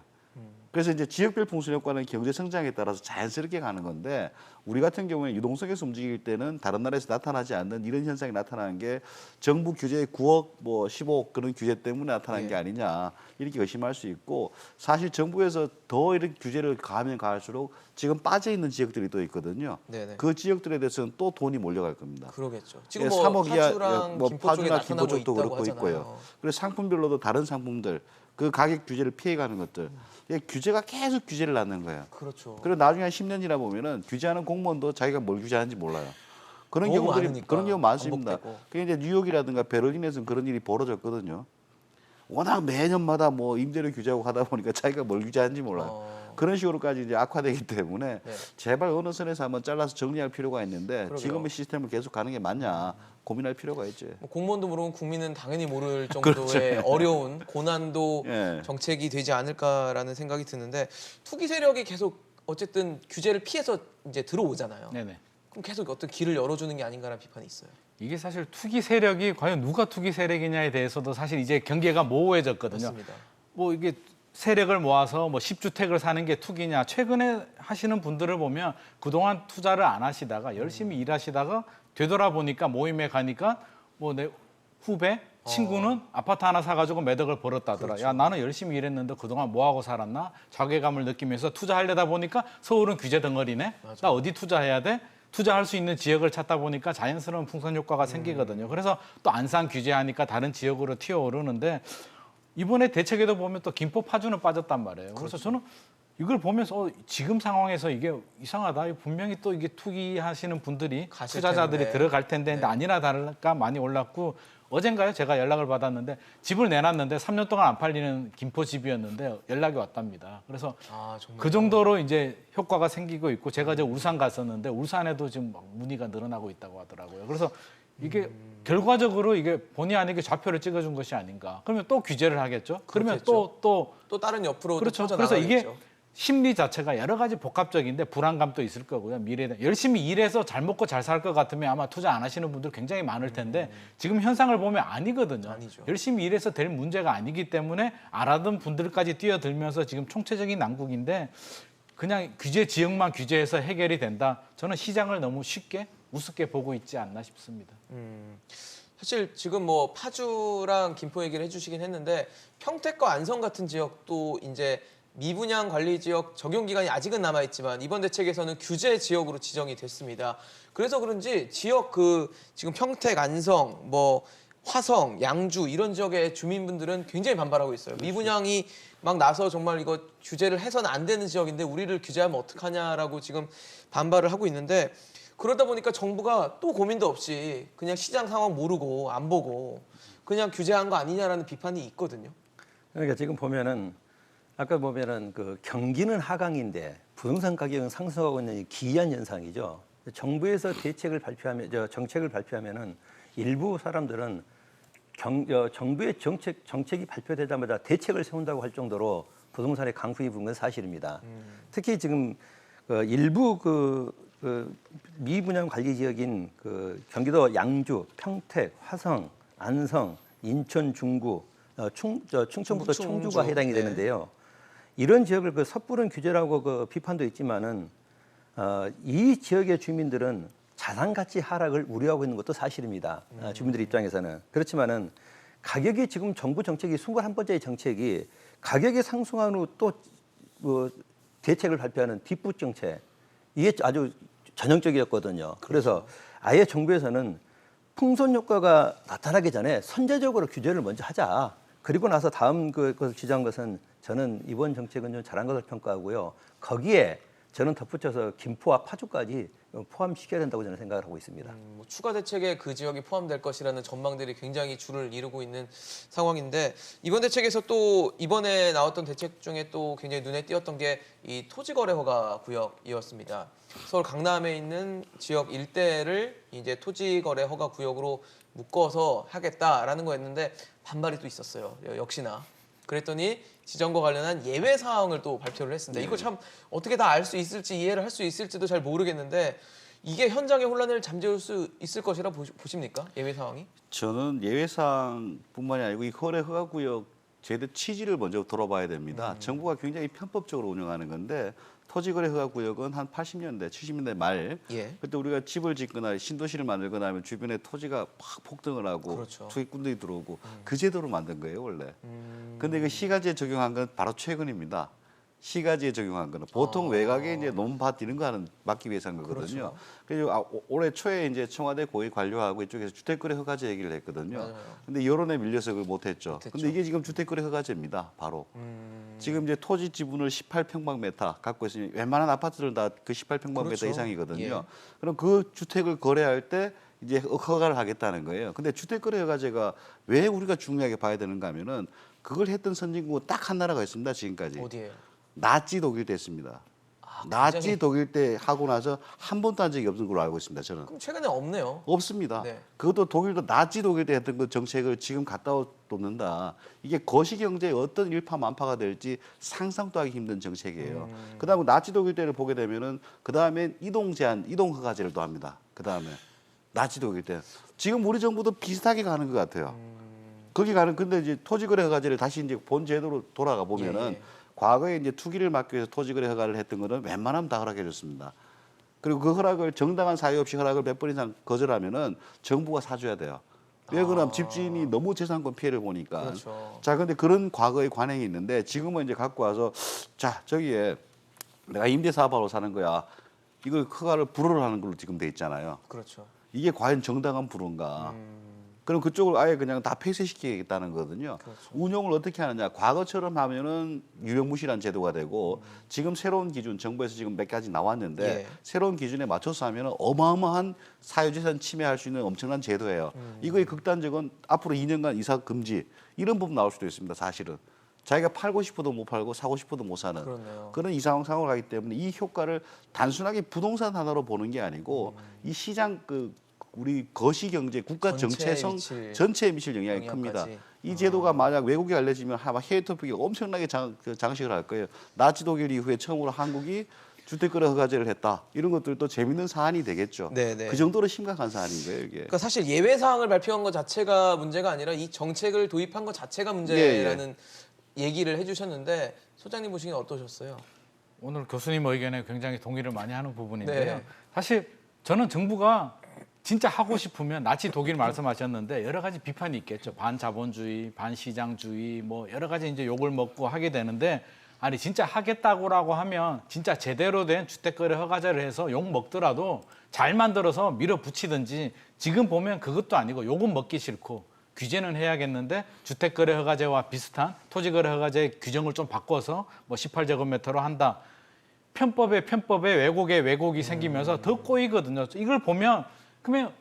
그래서 이제 지역별 풍선 효과는 경제 성장에 따라서 자연스럽게 가는 건데 우리 같은 경우에 유동성에서 움직일 때는 다른 나라에서 나타나지 않는 이런 현상이 나타나는 게 정부 규제의 9억 뭐 15억 그런 규제 때문에 나타난 게 아니냐 이렇게 의심할 수 있고 사실 정부에서 더 이렇게 규제를 가하면 가할수록 지금 빠져 있는 지역들이 또 있거든요. 네네. 그 지역들에 대해서는 또 돈이 몰려갈 겁니다. 그러겠죠. 지금 예, 뭐 3억 이하, 파주랑 뭐 김포 쪽에 파주나 나타나고 김포 쪽도 있다고 그렇고 하잖아요. 있고요. 그래서 상품별로도 다른 상품들 그 가격 규제를 피해가는 것들 이게 규제가 계속 규제를 낳는 거예요. 그렇죠. 그리고 나중에 한 10년 지나 보면은 규제하는 공무원도 자기가 뭘 규제하는지 몰라요. 그런 너무 경우들이 많으니까, 그런 경우 많습니다. 반복되고. 그게 이제 뉴욕이라든가 베를린에서는 그런 일이 벌어졌거든요. 워낙 매년마다 뭐 임대료 규제하고 하다 보니까 자기가 뭘 규제하는지 몰라요. 그런 식으로까지 이제 악화되기 때문에 네. 제발 어느 선에서 한번 잘라서 정리할 필요가 있는데 그러게요. 지금의 시스템을 계속 가는 게 맞냐 고민할 필요가 있죠. 뭐 공무원도 모르면 국민은 당연히 모를 그렇죠. 정도의 어려운 고난도 예. 정책이 되지 않을까라는 생각이 드는데 투기 세력이 계속 어쨌든 규제를 피해서 이제 들어오잖아요. 네네. 그럼 계속 어떤 길을 열어주는 게 아닌가라는 비판이 있어요. 이게 사실 투기 세력이 과연 누가 투기 세력이냐에 대해서도 사실 이제 경계가 모호해졌거든요. 맞습니다. 뭐 이게 세력을 모아서 뭐 10주택을 사는 게 투기냐. 최근에 하시는 분들을 보면 그동안 투자를 안 하시다가 열심히 일하시다가 되돌아보니까 모임에 가니까 뭐 내 후배, 친구는 아파트 하나 사가지고 매덕을 벌었다더라. 야, 나는 열심히 일했는데 그동안 뭐하고 살았나? 자괴감을 느끼면서 투자하려다 보니까 서울은 규제 덩어리네. 나 어디 투자해야 돼? 투자할 수 있는 지역을 찾다 보니까 자연스러운 풍선 효과가 생기거든요. 그래서 또 안산 규제하니까 다른 지역으로 튀어오르는데 이번에 대책에도 보면 또 김포 파주는 빠졌단 말이에요. 그래서 저는 이걸 보면서 지금 상황에서 이게 이상하다. 분명히 또 이게 투기하시는 분들이 가실 투자자들이 텐데. 들어갈 텐데 근데 네. 아니나 다를까 많이 올랐고 어젠가요? 제가 연락을 받았는데 집을 내놨는데 3년 동안 안 팔리는 김포 집이었는데 연락이 왔답니다. 그래서 아 정말. 그 정도로 이제 효과가 생기고 있고 제가 이제 울산 갔었는데 울산에도 지금 막 문의가 늘어나고 있다고 하더라고요. 그래서 이게 결과적으로 이게 본의 아니게 좌표를 찍어준 것이 아닌가. 그러면 또 규제를 하겠죠. 그러면 그렇겠죠. 또 또 다른 옆으로 그렇죠. 또 그래서 이게 퍼져나가겠죠. 심리 자체가 여러 가지 복합적인데 불안감도 있을 거고요. 미래에 대한 열심히 일해서 잘 먹고 잘 살 것 같으면 아마 투자 안 하시는 분들 굉장히 많을 텐데 지금 현상을 보면 아니거든요. 아니죠. 열심히 일해서 될 문제가 아니기 때문에 알아둔 분들까지 뛰어들면서 지금 총체적인 난국인데 그냥 규제 지역만 규제해서 해결이 된다. 저는 시장을 너무 쉽게 우습게 보고 있지 않나 싶습니다. 사실 지금 뭐 파주랑 김포 얘기를 해주시긴 했는데 평택과 안성 같은 지역도 이제 미분양 관리 지역 적용 기간이 아직은 남아 있지만 이번 대책에서는 규제 지역으로 지정이 됐습니다. 그래서 그런지 지역 그 지금 평택, 안성, 뭐 화성, 양주 이런 지역의 주민분들은 굉장히 반발하고 있어요. 미분양이 막 나서 정말 이거 규제를 해서는 안 되는 지역인데 우리를 규제하면 어떡하냐라고 지금 반발을 하고 있는데 그러다 보니까 정부가 또 고민도 없이 그냥 시장 상황 모르고 안 보고 그냥 규제한 거 아니냐라는 비판이 있거든요. 그러니까 지금 보면은 아까 보면은 그 경기는 하강인데 부동산 가격은 상승하고 있는 이 기이한 현상이죠. 정부에서 대책을 발표하면 정책을 발표하면은 일부 사람들은 정부의 정책이 발표되자마자 대책을 세운다고 할 정도로 부동산에 강풍이 부는 건 사실입니다. 특히 지금 일부 미분양 관리 지역인 경기도 양주, 평택, 화성, 안성, 인천 중구, 충청부터 청주가 해당이 네. 되는데요. 이런 지역을 섣부른 규제라고 비판도 있지만은 이 지역의 주민들은 자산 가치 하락을 우려하고 있는 것도 사실입니다. 주민들 입장에서는 그렇지만은 가격이 지금 정부 정책이 21번째의 정책이 가격이 상승한 후 또 대책을 발표하는 뒷북 정책 이게 아주 전형적이었거든요. 그래서 아예 정부에서는 풍선 효과가 나타나기 전에 선제적으로 규제를 먼저 하자. 그리고 나서 다음 그것을 지정한 것은 저는 이번 정책은 좀 잘한 것을 평가하고요. 거기에 저는 덧붙여서 김포와 파주까지 포함시켜야 된다고 저는 생각을 하고 있습니다. 뭐 추가 대책에 그 지역이 포함될 것이라는 전망들이 굉장히 줄을 이루고 있는 상황인데 이번 대책에서 또 이번에 나왔던 대책 중에 또 굉장히 눈에 띄었던 게 이 토지거래 허가 구역이었습니다. 서울 강남에 있는 지역 일대를 이제 토지거래 허가 구역으로 묶어서 하겠다라는 거였는데 반발이 또 있었어요. 역시나. 그랬더니 지정과 관련한 예외 사항을 또 발표를 했습니다. 이거 참 어떻게 다 알 수 있을지 이해를 할 수 있을지도 잘 모르겠는데 이게 현장의 혼란을 잠재울 수 있을 것이라 보십니까? 예외 사항이? 저는 예외사항뿐만이 아니고 이 거래 허가 구역 제도 취지를 먼저 들어봐야 됩니다. 정부가 굉장히 편법적으로 운영하는 건데 토지거래허가구역은 한 80년대, 70년대 말 예. 그때 우리가 집을 짓거나 신도시를 만들거나 하면 주변에 토지가 막 폭등을 하고 그렇죠. 투기꾼들이 들어오고 그 제도로 만든 거예요 원래. 근데 그 시가지에 적용한 건 바로 최근입니다. 시가지에 적용한 거는 보통 외곽에 이제 논밭 이런 거 하는 막기 위해서 한 거거든요. 그래서 올해 초에 이제 청와대 고위 관료하고 이쪽에서 주택거래 허가제 얘기를 했거든요. 맞아요. 근데 여론에 밀려서 그걸 못했죠. 못했죠. 근데 이게 지금 주택거래 허가제입니다. 바로. 지금 이제 토지 지분을 18평방미터 갖고 있으니 웬만한 아파트들은 다 그 18평방미터 그렇죠. 이상이거든요. 예. 그럼 그 주택을 거래할 때 이제 허가를 하겠다는 거예요. 근데 주택거래 허가제가 왜 우리가 중요하게 봐야 되는가 하면은 그걸 했던 선진국은 딱 한 나라가 있습니다. 지금까지. 어디예요? 나치 독일 때 했습니다. 나치 독일 때 하고 나서 한 번도 한 적이 없는 걸로 알고 있습니다. 저는. 그럼 최근에 없네요. 없습니다. 네. 그것도 독일도 나치 독일 때 했던 그 정책을 지금 갖다 놓는다. 이게 거시경제의 어떤 일파만파가 될지 상상도 하기 힘든 정책이에요. 그다음에 나치 독일 때를 보게 되면은 그다음에 이동 제한, 이동 허가제를 또 합니다. 그다음에 나치 독일 때 지금 우리 정부도 비슷하게 가는 것 같아요. 거기 가는 근데 이제 토지거래 허가제를 다시 이제 본 제도로 돌아가 보면은 예. 과거에 이제 투기를 막기 위해서 토지거래 허가를 했던 거는 웬만하면 다 허락해 줬습니다. 그리고 그 허락을 정당한 사유 없이 허락을 몇 번 이상 거절하면은 정부가 사줘야 돼요. 왜 그러면 집주인이 너무 재산권 피해를 보니까. 그렇죠. 자, 근데 그런 과거의 관행이 있는데 지금은 이제 갖고 와서 자, 저기에 내가 임대사업하러 사는 거야. 이걸 허가를 불허를 하는 걸로 지금 돼 있잖아요. 그렇죠. 이게 과연 정당한 불허인가? 그럼 그쪽을 아예 그냥 다 폐쇄시키겠다는 거거든요. 그렇죠. 운영을 어떻게 하느냐. 과거처럼 하면은 유명무실한 제도가 되고 지금 새로운 기준 정부에서 지금 몇 가지 나왔는데 예. 새로운 기준에 맞춰서 하면은 어마어마한 사유재산 침해할 수 있는 엄청난 제도예요. 이거의 극단적은 앞으로 2년간 이사 금지 이런 부분 나올 수도 있습니다. 사실은. 자기가 팔고 싶어도 못 팔고 사고 싶어도 못 사는 그렇네요. 그런 이상한 상황을 하기 때문에 이 효과를 단순하게 부동산 하나로 보는 게 아니고 이 시장 우리 거시경제 국가 전체에 정체성 미칠 전체에 미칠 영향이 영향까지. 큽니다. 이 제도가 만약 외국에 알려지면 아마 해외 토픽이 엄청나게 장식을 할 거예요. 나치 독일 이후에 처음으로 한국이 주택거래 허가제를 했다. 이런 것들도 재밌는 사안이 되겠죠. 네네. 그 정도로 심각한 사안인 거예요, 이게. 그러니까 사실 예외 사항을 발표한 것 자체가 문제가 아니라 이 정책을 도입한 것 자체가 문제라는 얘기를 해주셨는데 소장님 보시기엔 어떠셨어요? 오늘 교수님 의견에 굉장히 동의를 많이 하는 부분인데요. 네. 사실 저는 정부가 진짜 하고 싶으면 나치 독일 말씀하셨는데 여러 가지 비판이 있겠죠. 반자본주의, 반시장주의 뭐 여러 가지 이제 욕을 먹고 하게 되는데 아니 진짜 하겠다고라고 하면 진짜 제대로 된 주택거래 허가제를 해서 욕 먹더라도 잘 만들어서 밀어붙이든지 지금 보면 그것도 아니고 욕은 먹기 싫고 규제는 해야겠는데 주택거래 허가제와 비슷한 토지거래 허가제 규정을 좀 바꿔서 뭐 18제곱미터로 한다. 편법에 왜곡에 왜곡이 생기면서 더 꼬이거든요. 이걸 보면 그러면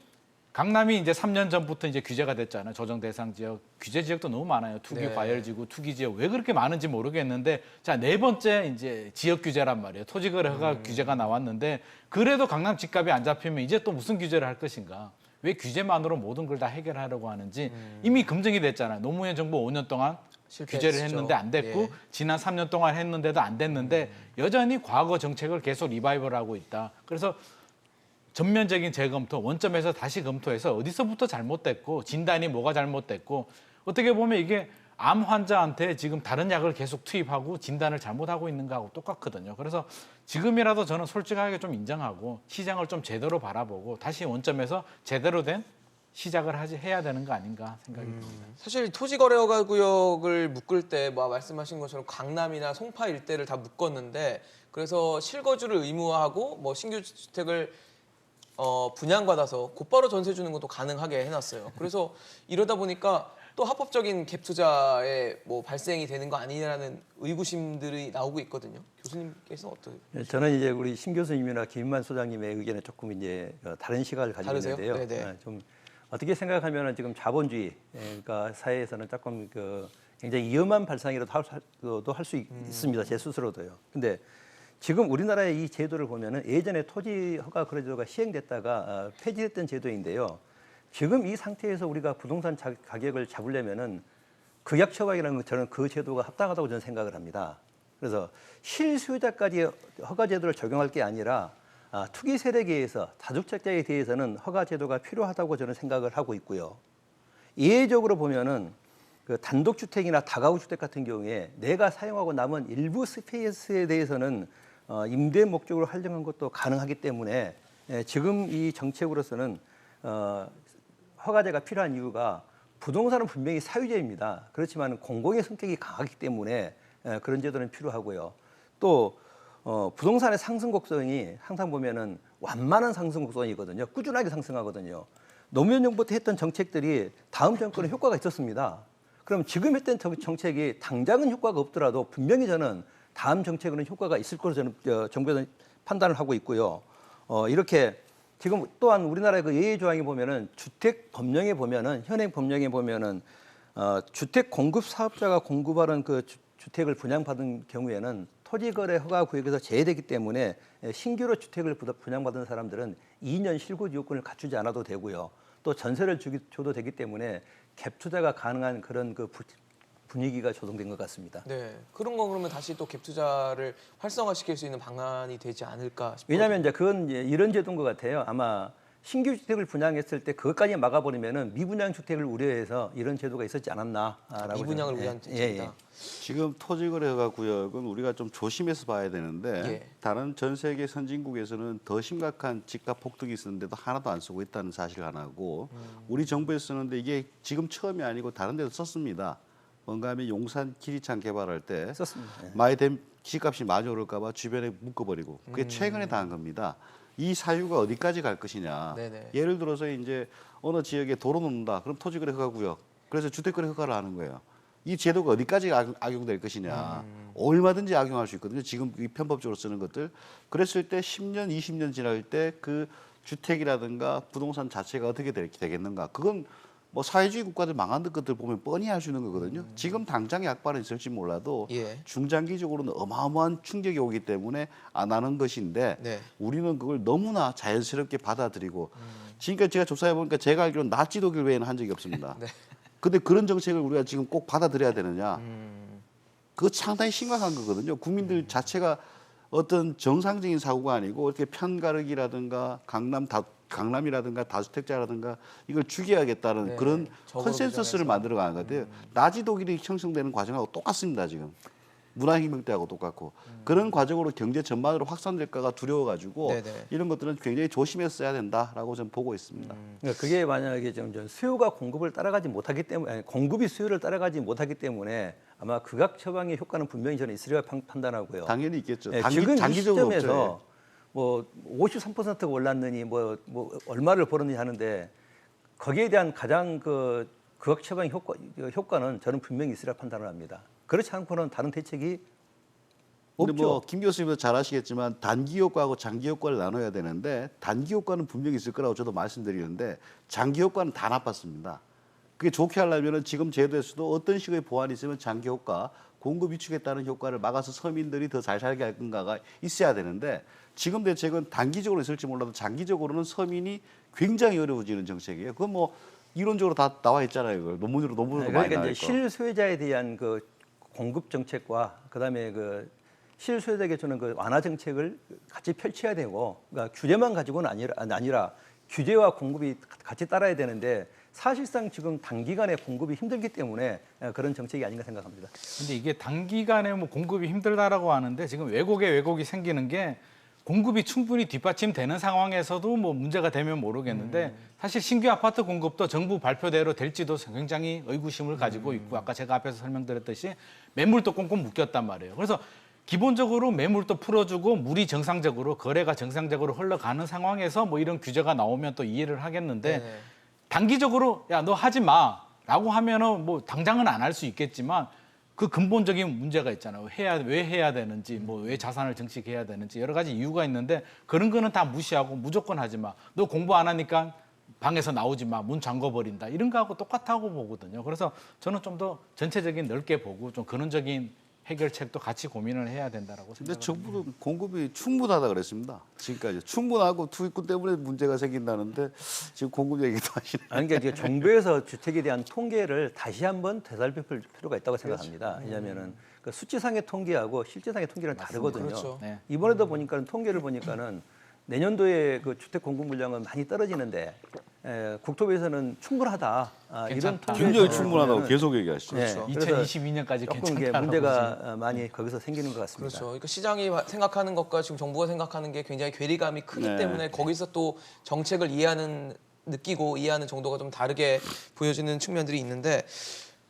강남이 이제 3년 전부터 이제 규제가 됐잖아요. 조정 대상 지역, 규제 지역도 너무 많아요. 투기 네. 과열지구, 투기 지역 왜 그렇게 많은지 모르겠는데 자, 네 번째 이제 지역 규제란 말이에요. 토지거래 허가 규제가 나왔는데 그래도 강남 집값이 안 잡히면 이제 또 무슨 규제를 할 것인가? 왜 규제만으로 모든 걸 다 해결하려고 하는지 이미 검증이 됐잖아요. 노무현 정부 5년 동안 규제를 실패했죠. 했는데 안 됐고 예. 지난 3년 동안 했는데도 안 됐는데 여전히 과거 정책을 계속 리바이벌하고 있다. 그래서 전면적인 재검토, 원점에서 다시 검토해서 어디서부터 잘못됐고 진단이 뭐가 잘못됐고 어떻게 보면 이게 암 환자한테 지금 다른 약을 계속 투입하고 진단을 잘못하고 있는 거하고 똑같거든요. 그래서 지금이라도 저는 솔직하게 좀 인정하고 시장을 좀 제대로 바라보고 다시 원점에서 제대로 된 시작을 해야 되는 거 아닌가 생각이 듭니다. 사실 토지거래허가 구역을 묶을 때 뭐 말씀하신 것처럼 강남이나 송파 일대를 다 묶었는데 그래서 실거주를 의무화하고 뭐 신규 주택을 분양받아서 곧바로 전세 주는 것도 가능하게 해놨어요. 그래서 이러다 보니까 또 합법적인 갭 투자에 뭐 발생이 되는 거 아니냐는 의구심들이 나오고 있거든요. 교수님께서는 어떠세요? 저는 이제 우리 신 교수님이나 김만 소장님의 의견에 조금 이제 다른 시각을 가지고 다르세요? 있는데요. 네네. 좀 어떻게 생각하면은 지금 자본주의 그러니까 사회에서는 조금 굉장히 위험한 발상이라도 할 수 있습니다. 제 스스로도요. 근데 지금 우리나라의 이 제도를 보면은 예전에 토지 허가 거래제도가 시행됐다가 폐지됐던 제도인데요. 지금 이 상태에서 우리가 부동산 가격을 잡으려면은 극약처방이라는 건 저는 그 제도가 합당하다고 저는 생각을 합니다. 그래서 실수요자까지 허가 제도를 적용할 게 아니라 투기 세력에 다주택자에 대해서는 허가 제도가 필요하다고 저는 생각을 하고 있고요. 예외적으로 보면은 그 단독주택이나 다가구주택 같은 경우에 내가 사용하고 남은 일부 스페이스에 대해서는 임대 목적으로 활용한 것도 가능하기 때문에 지금 이 정책으로서는 허가제가 필요한 이유가 부동산은 분명히 사유제입니다. 그렇지만 공공의 성격이 강하기 때문에 그런 제도는 필요하고요. 또 부동산의 상승 곡선이 항상 보면은 완만한 상승 곡선이거든요. 꾸준하게 상승하거든요. 노무현 정부 때 했던 정책들이 다음 정권에 효과가 있었습니다. 그럼 지금 했던 정책이 당장은 효과가 없더라도 분명히 저는 다음 정책에는 효과가 있을 것으로 저는 정부에서 판단을 하고 있고요. 이렇게 지금 또한 우리나라의 그 예외 조항에 보면은 주택 법령에 보면은 현행 법령에 보면은 주택 공급 사업자가 공급하는 그 주택을 분양받은 경우에는 토지거래 허가 구역에서 제외되기 때문에 신규로 주택을 분양받은 사람들은 2년 실거주 요건을 갖추지 않아도 되고요. 또 전세를 줘도 되기 때문에 갭 투자가 가능한 그런 그 분위기가 조성된 것 같습니다. 네, 그런 거 그러면 다시 또 갭 투자를 활성화시킬 수 있는 방안이 되지 않을까 싶어요. 왜냐하면 이제 그건 이런 제도인 것 같아요. 아마 신규 주택을 분양했을 때 그것까지 막아버리면은 미분양 주택을 우려해서 이런 제도가 있었지 않았나라고. 미분양을 우려한 정책이다. 지금 토지거래허가 구역은 우리가 좀 조심해서 봐야 되는데 예. 다른 전 세계 선진국에서는 더 심각한 집값 폭등이 있었는데도 하나도 안 쓰고 있다는 사실 하나고 우리 정부에서 쓰는데 이게 지금 처음이 아니고 다른 데도 썼습니다. 뭔가 하면 용산 기리창 개발할 때 썼습니다. 예. 많이 된 집값이 많이 오를까 봐 주변에 묶어버리고 그게 최근에 당한 겁니다. 이 사유가 어디까지 갈 것이냐. 네네. 예를 들어서 이제 어느 지역에 도로 놓는다. 그럼 토지거래 허가구역. 그래서 주택거래 허가를 하는 거예요. 이 제도가 어디까지 악용될 것이냐. 얼마든지 악용할 수 있거든요. 지금 이 편법적으로 쓰는 것들. 그랬을 때 10년, 20년 지날 때 그 주택이라든가 부동산 자체가 어떻게 되겠는가. 그건 뭐 사회주의 국가들 망한 것들 보면 뻔히 알 수 있는 거거든요. 지금 당장의 악발은 있을지 몰라도 예. 중장기적으로는 어마어마한 충격이 오기 때문에 안 하는 것인데 네. 우리는 그걸 너무나 자연스럽게 받아들이고 지금까지 제가 조사해 보니까 제가 알기로는 나치독일 외에는 한 적이 없습니다. 네. 근데 그런 정책을 우리가 지금 꼭 받아들여야 되느냐? 그거 상당히 심각한 거거든요. 국민들 자체가 어떤 정상적인 사고가 아니고 이렇게 편가르기라든가 강남이라든가 다주택자라든가 이걸 죽여야겠다는 네, 그런 적으로 컨센서스를 규정해서. 만들어 가는 것 같아요. 나치 독일이 형성되는 과정하고 똑같습니다. 지금. 문화혁명 때하고 똑같고 그런 과정으로 경제 전반으로 확산될까가 두려워가지고 네네. 이런 것들은 굉장히 조심해서 써야 된다라고 저는 보고 있습니다. 그러니까 그게 만약에 좀 수요가 공급을 따라가지 못하기 때문에 아니, 공급이 수요를 따라가지 못하기 때문에 아마 극악 처방의 효과는 분명히 저는 있으리라 판단하고요. 당연히 있겠죠. 예, 지금 이 장기적으로 시점에서 없죠. 뭐 53%가 올랐느니 뭐 얼마를 벌었느니 하는데 거기에 대한 가장 그 극악 처방의 효과는 저는 분명히 있으리라 판단을 합니다. 그렇지 않고는 다른 대책이 근데 없죠. 뭐 김 교수님도 잘 아시겠지만 단기 효과하고 장기 효과를 나눠야 되는데 단기 효과는 분명히 있을 거라고 저도 말씀드리는데 장기 효과는 다 나빴습니다. 그게 좋게 하려면은 지금 제도에서도 어떤 식의 보완이 있으면 장기 효과, 공급 위축에 따른 효과를 막아서 서민들이 더 잘 살게 할 건가가 있어야 되는데 지금 대책은 단기적으로 있을지 몰라도 장기적으로는 서민이 굉장히 어려워지는 정책이에요. 그건 뭐 이론적으로 다 나와 있잖아요. 그걸 논문으로 많이 그러니까 나와 이제 있고. 실수요자에 대한 그 공급 정책과 그다음에 그 실수요자에게 주는 그 완화 정책을 같이 펼쳐야 되고 그러니까 규제만 가지고는 아니라 규제와 공급이 같이 따라야 되는데 사실상 지금 단기간에 공급이 힘들기 때문에 그런 정책이 아닌가 생각합니다. 근데 이게 단기간에 뭐 공급이 힘들다라고 하는데 지금 왜곡이 생기는 게 공급이 충분히 뒷받침되는 상황에서도 뭐 문제가 되면 모르겠는데 사실 신규 아파트 공급도 정부 발표대로 될지도 굉장히 의구심을 가지고 있고 아까 제가 앞에서 설명드렸듯이 매물도 꽁꽁 묶였단 말이에요. 그래서 기본적으로 매물도 풀어주고 물이 정상적으로 거래가 정상적으로 흘러가는 상황에서 뭐 이런 규제가 나오면 또 이해를 하겠는데 네네. 단기적으로 야 너 하지 마라고 하면은 뭐 당장은 안 할 수 있겠지만 그 근본적인 문제가 있잖아요. 왜 해야 되는지, 뭐 왜 자산을 증식해야 되는지 여러 가지 이유가 있는데 그런 거는 다 무시하고 무조건 하지 마. 너 공부 안 하니까 방에서 나오지 마. 문 잠궈버린다. 이런 거하고 똑같다고 보거든요. 그래서 저는 좀 더 전체적인 넓게 보고 좀 근원적인 해결책도 같이 고민을 해야 된다라고 근데 생각합니다. 정부는 공급이 충분하다 그랬습니다. 지금까지 충분하고 투입구 때문에 문제가 생긴다는데 지금 공급 얘기도 하시네. 아니, 그러니까 이제 정부에서 주택에 대한 통계를 다시 한번 되살펴볼 필요가 있다고 생각합니다. 왜냐하면은 그 수치상의 통계하고 실제상의 통계는 다르거든요. 그렇죠. 네. 이번에도 보니까 통계를 보니까는 내년도에 그 주택 공급 물량은 많이 떨어지는데 국토부에서는 충분하다. 이런 괜찮다. 통계에서 굉장히 충분하다고 보면은 계속 얘기하시죠. 그렇죠. 2022년까지 조금 이게 괜찮다라고 문제가 많이 거기서 생기는 것 같습니다. 그렇죠. 그러니까 시장이 생각하는 것과 지금 정부가 생각하는 게 굉장히 괴리감이 크기 네. 때문에 거기서 또 정책을 느끼고 이해하는 정도가 좀 다르게 보여지는 측면들이 있는데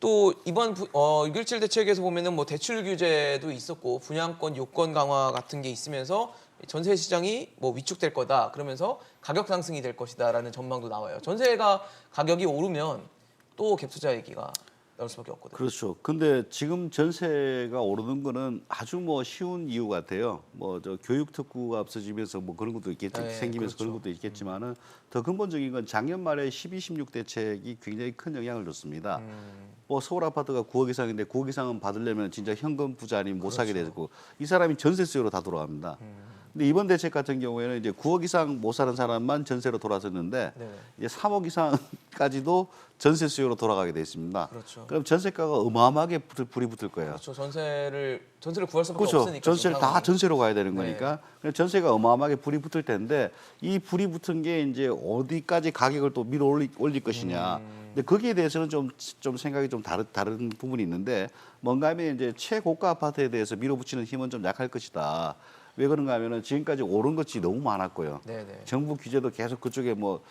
또 이번 6.17 대책에서 보면은 뭐 대출 규제도 있었고 분양권 요건 강화 같은 게 있으면서 전세 시장이 뭐 위축될 거다 그러면서 가격 상승이 될 것이다라는 전망도 나와요. 전세가 가격이 오르면 또 갭 투자 얘기가 나올 수밖에 없거든요. 그렇죠. 근데 지금 전세가 오르는 거는 아주 뭐 쉬운 이유 같아요. 뭐 저 교육 특구가 없어지면서 뭐 그런 것도 있겠지, 네, 생기면서 그렇죠. 그런 것도 있겠지만은 더 근본적인 건 작년 말에 12, 16 대책이 굉장히 큰 영향을 줬습니다. 뭐 서울 아파트가 9억 이상인데 9억 이상은 받으려면 진짜 현금 부자 아니면 못 사게 되고 이 사람이 전세 수요로 다 돌아갑니다. 근데 이번 대책 같은 경우에는 이제 9억 이상 못 사는 사람만 전세로 돌아섰는데 네. 이제 3억 이상까지도 전세 수요로 돌아가게 돼 있습니다. 그렇죠. 그럼 전세가가 어마어마하게 불이 붙을 거예요. 그렇죠. 전세를 구할 수밖에 그렇죠. 없으니까. 전세를 지금 다 상황이. 전세로 가야 되는 네. 거니까 그래서 전세가 어마어마하게 불이 붙을 텐데 이 불이 붙은 게 이제 어디까지 가격을 또 밀어 올릴 것이냐. 근데 거기에 대해서는 좀 생각이 좀 다른 부분이 있는데 뭔가 하면 이제 최고가 아파트에 대해서 밀어붙이는 힘은 좀 약할 것이다. 왜 그런가 하면은 지금까지 오른 것이 너무 많았고요. 네네. 정부 규제도 계속 그쪽에 뭐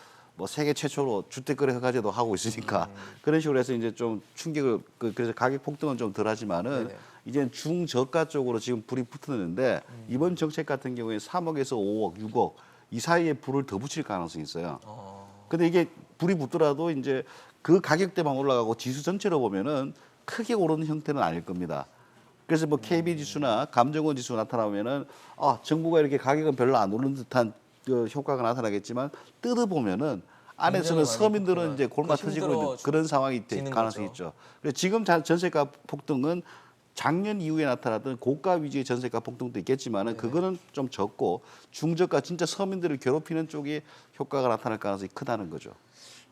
세계 최초로 주택거래 허가제도 하고 있으니까 그런 식으로 해서 이제 좀 충격을 그래서 가격 폭등은 좀 덜하지만은 네네. 이제 중저가 쪽으로 지금 불이 붙었는데 이번 정책 같은 경우에 3억에서 5억, 6억 이 사이에 불을 더 붙일 가능성이 있어요. 근데 이게 불이 붙더라도 이제 그 가격대만 올라가고 지수 전체로 보면은 크게 오르는 형태는 아닐 겁니다. 그래서 뭐 KB 지수나 감정원 지수 나타나면은 정부가 이렇게 가격은 별로 안 오르는 듯한 그 효과가 나타나겠지만 뜯어보면은 안에서는 굉장히 많이 서민들은 붙구나. 이제 골마 그 터지고 있는 그런 상황이 될 힘들어지는 가능성이 거죠. 있죠. 그래서 지금 전세가 폭등은 작년 이후에 나타났던 고가 위주의 전세가 폭등도 있겠지만은 그거는 좀 적고 중저가 진짜 서민들을 괴롭히는 쪽에 효과가 나타날 가능성이 크다는 거죠.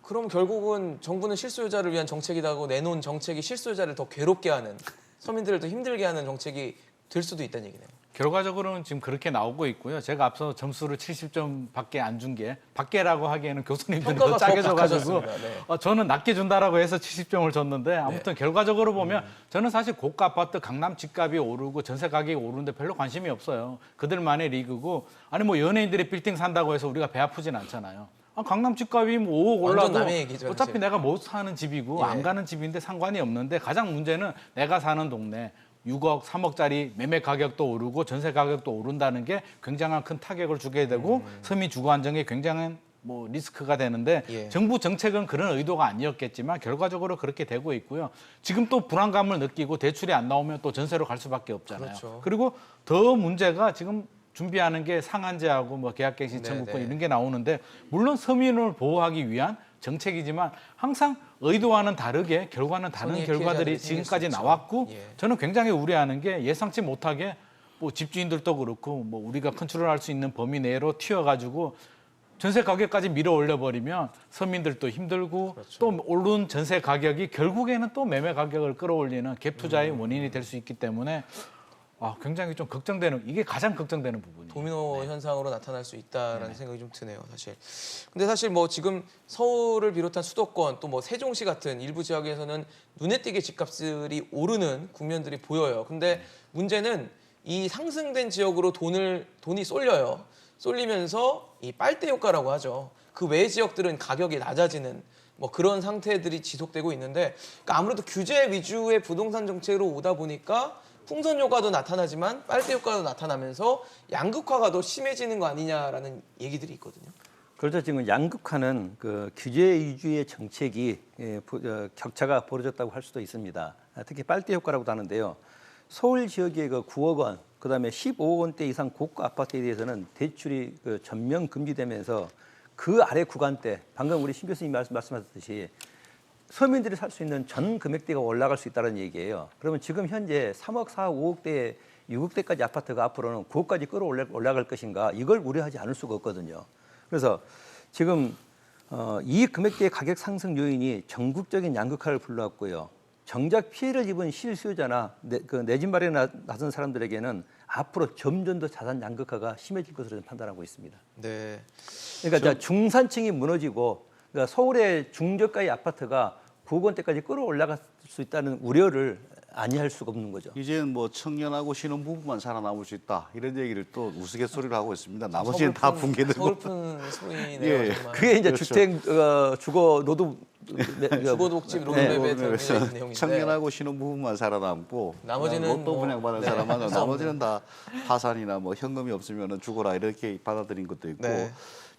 그럼 결국은 정부는 실수요자를 위한 정책이라고 내놓은 정책이 실수요자를 더 괴롭게 하는 서민들을 더 힘들게 하는 정책이 될 수도 있다는 얘기네요. 결과적으로는 지금 그렇게 나오고 있고요. 제가 앞서 점수를 70점밖에 안 준 게 밖에라고 하기에는 교수님들이 평가가 더 짜게 더 줘가지고 바꿔졌습니다. 네. 저는 낮게 준다라고 해서 70점을 줬는데 아무튼 결과적으로 보면 저는 사실 고가 아파트 강남 집값이 오르고 전세 가격이 오르는데 별로 관심이 없어요. 그들만의 리그고 아니 뭐 연예인들이 빌딩 산다고 해서 우리가 배 아프진 않잖아요. 강남 집값이 뭐 5억 완전 올라도 남의 얘기죠, 어차피 사실. 내가 못 사는 집이고 예. 안 가는 집인데 상관이 없는데 가장 문제는 내가 사는 동네 6억, 3억짜리 매매 가격도 오르고 전세 가격도 오른다는 게 굉장한 큰 타격을 주게 되고 서민 주거 안정에 굉장한 뭐 리스크가 되는데 예. 정부 정책은 그런 의도가 아니었겠지만 결과적으로 그렇게 되고 있고요. 지금 또 불안감을 느끼고 대출이 안 나오면 또 전세로 갈 수밖에 없잖아요. 그렇죠. 그리고 더 문제가 지금 준비하는 게 상한제하고 뭐 계약갱신 네, 청구권 네. 이런 게 나오는데 물론 서민을 보호하기 위한 정책이지만 항상 의도와는 다르게 결과는 다른 손해의 결과들이 피해자들이 생길 지금까지 수 있죠. 나왔고 예. 저는 굉장히 우려하는 게 예상치 못하게 뭐 집주인들도 그렇고 뭐 우리가 컨트롤할 수 있는 범위 내로 튀어가지고 전세 가격까지 밀어 올려버리면 서민들도 힘들고 그렇죠. 또 오른 전세 가격이 결국에는 또 매매 가격을 끌어올리는 갭 투자의 원인이 될 수 있기 때문에 굉장히 좀 걱정되는 이게 가장 걱정되는 부분이에요. 도미노 현상으로 나타날 수 있다라는 생각이 좀 드네요, 사실. 근데 사실 뭐 지금 서울을 비롯한 수도권 또 뭐 세종시 같은 일부 지역에서는 눈에 띄게 집값들이 오르는 국면들이 보여요. 근데 문제는 이 상승된 지역으로 돈이 쏠려요. 쏠리면서 이 빨대 효과라고 하죠. 그 외 지역들은 가격이 낮아지는 뭐 그런 상태들이 지속되고 있는데 그러니까 아무래도 규제 위주의 부동산 정책으로 오다 보니까 풍선 효과도 나타나지만 빨대 효과도 나타나면서 양극화가 더 심해지는 거 아니냐라는 얘기들이 있거든요. 그렇죠. 지금 양극화는 그 규제 위주의 정책이 격차가 벌어졌다고 할 수도 있습니다. 특히 빨대 효과라고도 하는데요. 서울 지역의 그 9억 원, 그다음에 15억 원대 이상 고가 아파트에 대해서는 대출이 전면 금지되면서 그 아래 구간대, 방금 우리 신 교수님 말씀하셨듯이 서민들이 살 수 있는 전 금액대가 올라갈 수 있다는 얘기예요. 그러면 지금 현재 3억, 4억, 5억대, 6억대까지 아파트가 앞으로는 9억까지 끌어올라갈 것인가 이걸 우려하지 않을 수가 없거든요. 그래서 지금 이 금액대의 가격 상승 요인이 전국적인 양극화를 불러왔고요. 정작 피해를 입은 실수요자나 내 집 마련에 나선 사람들에게는 앞으로 점점 더 자산 양극화가 심해질 것으로 저는 판단하고 있습니다. 네. 그러니까 중산층이 무너지고 그러니까 서울의 중저가의 아파트가 9억 원대까지 끌어올라갈 수 있다는 우려를 아니할 수가 없는 거죠. 이제는 뭐 청년하고 신혼부부만 살아남을 수 있다 이런 얘기를 또 우스갯소리를 하고 있습니다. 나머지는 다 붕괴되고. 서글픈 소리네요. 예. 정말. 그게 이제 그렇죠. 주택 주거 노동 주거독집 로드맵에 담겨져 있는 내용인데 청년하고 신혼부부만 살아남고 나머지는 그냥 로또 뭐, 분양받은 네, 사람은 할수 나머지는 다 파산이나 뭐 현금이 없으면 죽어라 이렇게 받아들인 것도 있고 네.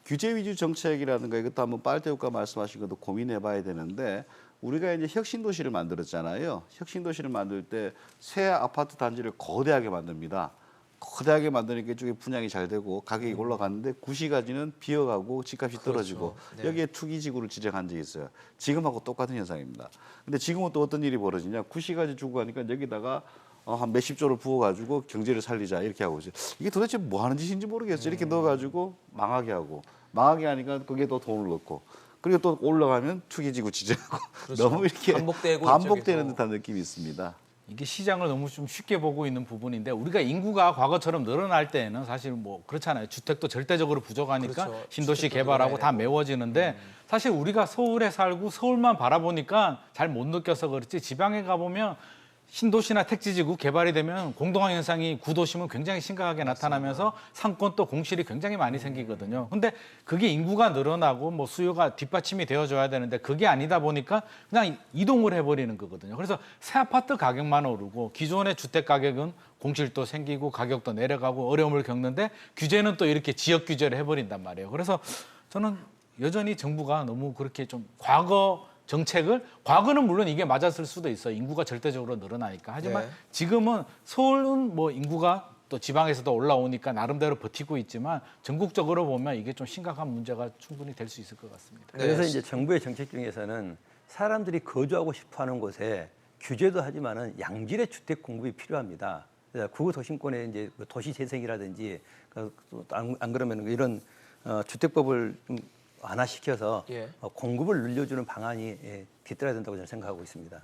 규제 위주 정책이라든가 이것도 한번 빨대효과 말씀하신 것도 고민해봐야 되는데 우리가 이제 혁신 도시를 만들었잖아요. 혁신 도시를 만들 때 새 아파트 단지를 거대하게 만듭니다. 거대하게 만드니까 이쪽에 분양이 잘 되고 가격이 올라갔는데 구시가지는 비어가고 집값이 떨어지고 네. 여기에 투기지구를 지정한 적이 있어요. 지금하고 똑같은 현상입니다. 근데 지금은 또 어떤 일이 벌어지냐? 구시가지 주고 가니까 여기다가 한 몇십 조를 부어가지고 경제를 살리자 이렇게 하고 있어요. 이게 도대체 뭐 하는 짓인지 모르겠어요. 이렇게 넣어가지고 망하게 하고 망하게 하니까 거기에 또 돈을 넣고 그리고 또 올라가면 투기지구 지정하고 그렇죠. 너무 이렇게 반복되고 반복되는 이쪽에서. 듯한 느낌이 있습니다. 이게 시장을 너무 좀 쉽게 보고 있는 부분인데 우리가 인구가 과거처럼 늘어날 때에는 사실 뭐 그렇잖아요. 주택도 절대적으로 부족하니까 그렇죠. 신도시 주택도 개발하고 늘어나야 다 메워지는데 사실 우리가 서울에 살고 서울만 바라보니까 잘 못 느껴서 그렇지 지방에 가보면 신도시나 택지지구 개발이 되면 공동화 현상이 구도심은 굉장히 심각하게 나타나면서 상권 또 공실이 굉장히 많이 생기거든요. 근데 그게 인구가 늘어나고 뭐 수요가 뒷받침이 되어줘야 되는데 그게 아니다 보니까 그냥 이동을 해버리는 거거든요. 그래서 새 아파트 가격만 오르고 기존의 주택 가격은 공실도 생기고 가격도 내려가고 어려움을 겪는데 규제는 또 이렇게 지역 규제를 해버린단 말이에요. 그래서 저는 여전히 정부가 너무 그렇게 좀 과거는 물론 이게 맞았을 수도 있어요. 인구가 절대적으로 늘어나니까. 하지만 네. 지금은 서울은 뭐 인구가 또 지방에서도 올라오니까 나름대로 버티고 있지만 전국적으로 보면 이게 좀 심각한 문제가 충분히 될 수 있을 것 같습니다. 네. 그래서 이제 정부의 정책 중에서는 사람들이 거주하고 싶어하는 곳에 규제도 하지만은 양질의 주택 공급이 필요합니다. 구도심권의 이제 도시 재생이라든지 안 그러면 이런 주택법을 좀 완화시켜서 예. 공급을 늘려주는 방안이 뒤따라야 된다고 저는 생각하고 있습니다.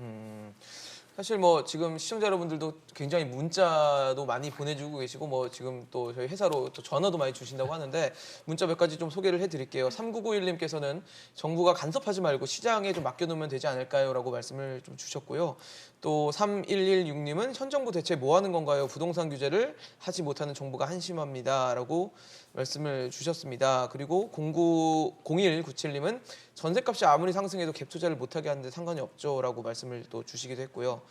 사실 뭐 지금 시청자 여러분들도 굉장히 문자도 많이 보내주고 계시고 뭐 지금 또 저희 회사로 또 전화도 많이 주신다고 하는데 문자 몇 가지 좀 소개를 해드릴게요. 3991님께서는 정부가 간섭하지 말고 시장에 좀 맡겨놓으면 되지 않을까요?라고 말씀을 좀 주셨고요. 또 3116님은 현 정부 대체 뭐 하는 건가요? 부동산 규제를 하지 못하는 정부가 한심합니다라고 말씀을 주셨습니다. 그리고 0197님은 전셋값이 아무리 상승해도 갭 투자를 못하게 하는데 상관이 없죠라고 말씀을 또 주시기도 했고요.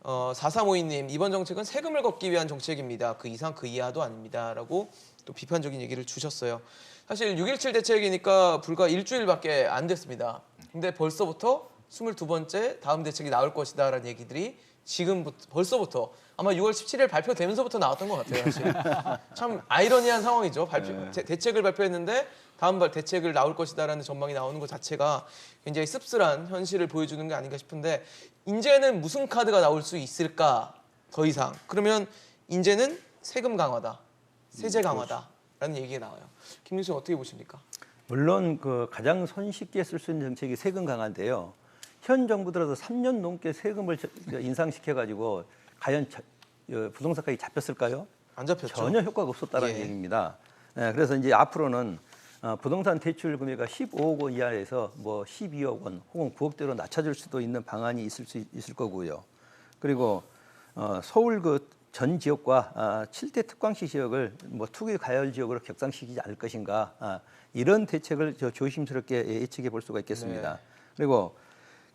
4352님 이번 정책은 세금을 걷기 위한 정책입니다. 그 이상 그 이하도 아닙니다라고 또 비판적인 얘기를 주셨어요. 사실 6.17 대책이니까 불과 일주일밖에 안 됐습니다. 근데 벌써부터 22번째 다음 대책이 나올 것이다라는 얘기들이 지금부터 벌써부터 아마 6월 17일 발표되면서부터 나왔던 것 같아요. 사실. 참 아이러니한 상황이죠. 대책을 발표했는데 다음 대책을 나올 것이다라는 전망이 나오는 것 자체가 굉장히 씁쓸한 현실을 보여주는 게 아닌가 싶은데 이제는 무슨 카드가 나올 수 있을까 더 이상 그러면 이제는 세금 강화다, 세제 강화다라는 얘기가 나와요. 김민수 어떻게 보십니까? 물론 그 가장 손쉽게 쓸 수 있는 정책이 세금 강화인데요. 현 정부 들어서 3년 넘게 세금을 인상시켜 가지고 과연 부동산 가격이 잡혔을까요? 안 잡혔죠. 전혀 효과가 없었다는 예. 얘기입니다. 네, 그래서 이제 앞으로는 부동산 대출 금액이 15억 원 이하에서 뭐 12억 원 혹은 9억대로 낮춰줄 수도 있는 방안이 있을 거고요. 그리고 서울 그 전 지역과 7대 특광시 지역을 뭐 투기 가열 지역으로 격상시키지 않을 것인가 이런 대책을 조심스럽게 예측해 볼 수가 있겠습니다. 네. 그리고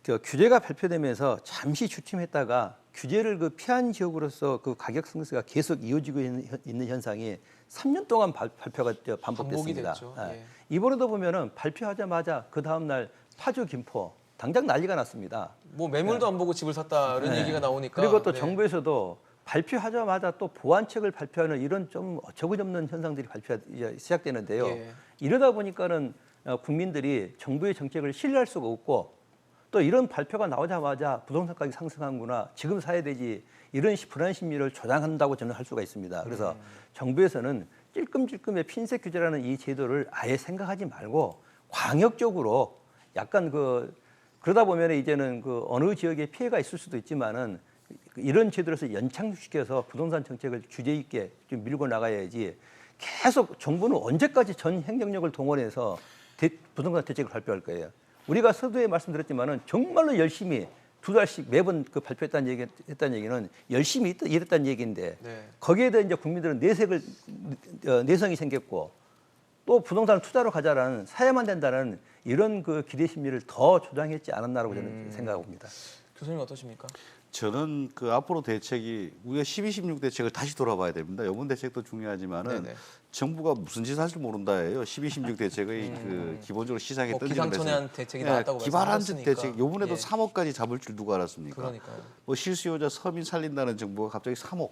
그 규제가 발표되면서 잠시 주춤했다가 규제를 그 피한 지역으로서 그 가격 상승세가 계속 이어지고 있는 현상이 3년 동안 발표가 반복됐습니다. 됐죠. 예. 이번에도 보면은 발표하자마자 그 다음 날 파주, 김포 당장 난리가 났습니다. 뭐 매물도 안 보고 집을 샀다 이런 네. 얘기가 나오니까 그리고 또 네. 정부에서도 발표하자마자 또 보완책을 발표하는 이런 좀 어처구니없는 현상들이 시작되는데요. 예. 이러다 보니까는 국민들이 정부의 정책을 신뢰할 수가 없고 또 이런 발표가 나오자마자 부동산 가격이 상승하는구나 지금 사야 되지 이런 불안 심리를 조장한다고 저는 할 수가 있습니다. 그래서 정부에서는 찔끔찔끔의 핀셋 규제라는 이 제도를 아예 생각하지 말고 광역적으로 약간 그 그러다 보면 이제는 그 어느 지역에 피해가 있을 수도 있지만은 이런 제도에서 연착시켜서 부동산 정책을 주제 있게 좀 밀고 나가야지 계속 정부는 언제까지 전 행정력을 동원해서 부동산 대책을 발표할 거예요. 우리가 서두에 말씀드렸지만은 정말로 열심히 2달씩 매번 그 발표했다는 얘기는 열심히 일했다는 얘기인데 네. 거기에 대해 이제 국민들은 내성이 생겼고 또 부동산 투자로 가자라는 사야만 된다는 이런 그 기대 심리를 더 조장했지 않았나라고 저는 생각합니다. 교수님 어떠십니까? 저는 그 앞으로 대책이 우리가 12.16 대책을 다시 돌아봐야 됩니다. 이번 대책도 중요하지만은 네네. 정부가 무슨 짓을 할지 모른다예요. 12.16 대책의 그 기본적으로 시장에 던지는 기상천외한 대책이 나왔다고 기발한 말씀하셨으니까. 대책. 요번에도 예. 3억까지 잡을 줄 누가 알았습니까? 그러니까요. 뭐 실수요자 서민 살린다는 정부가 갑자기 3억.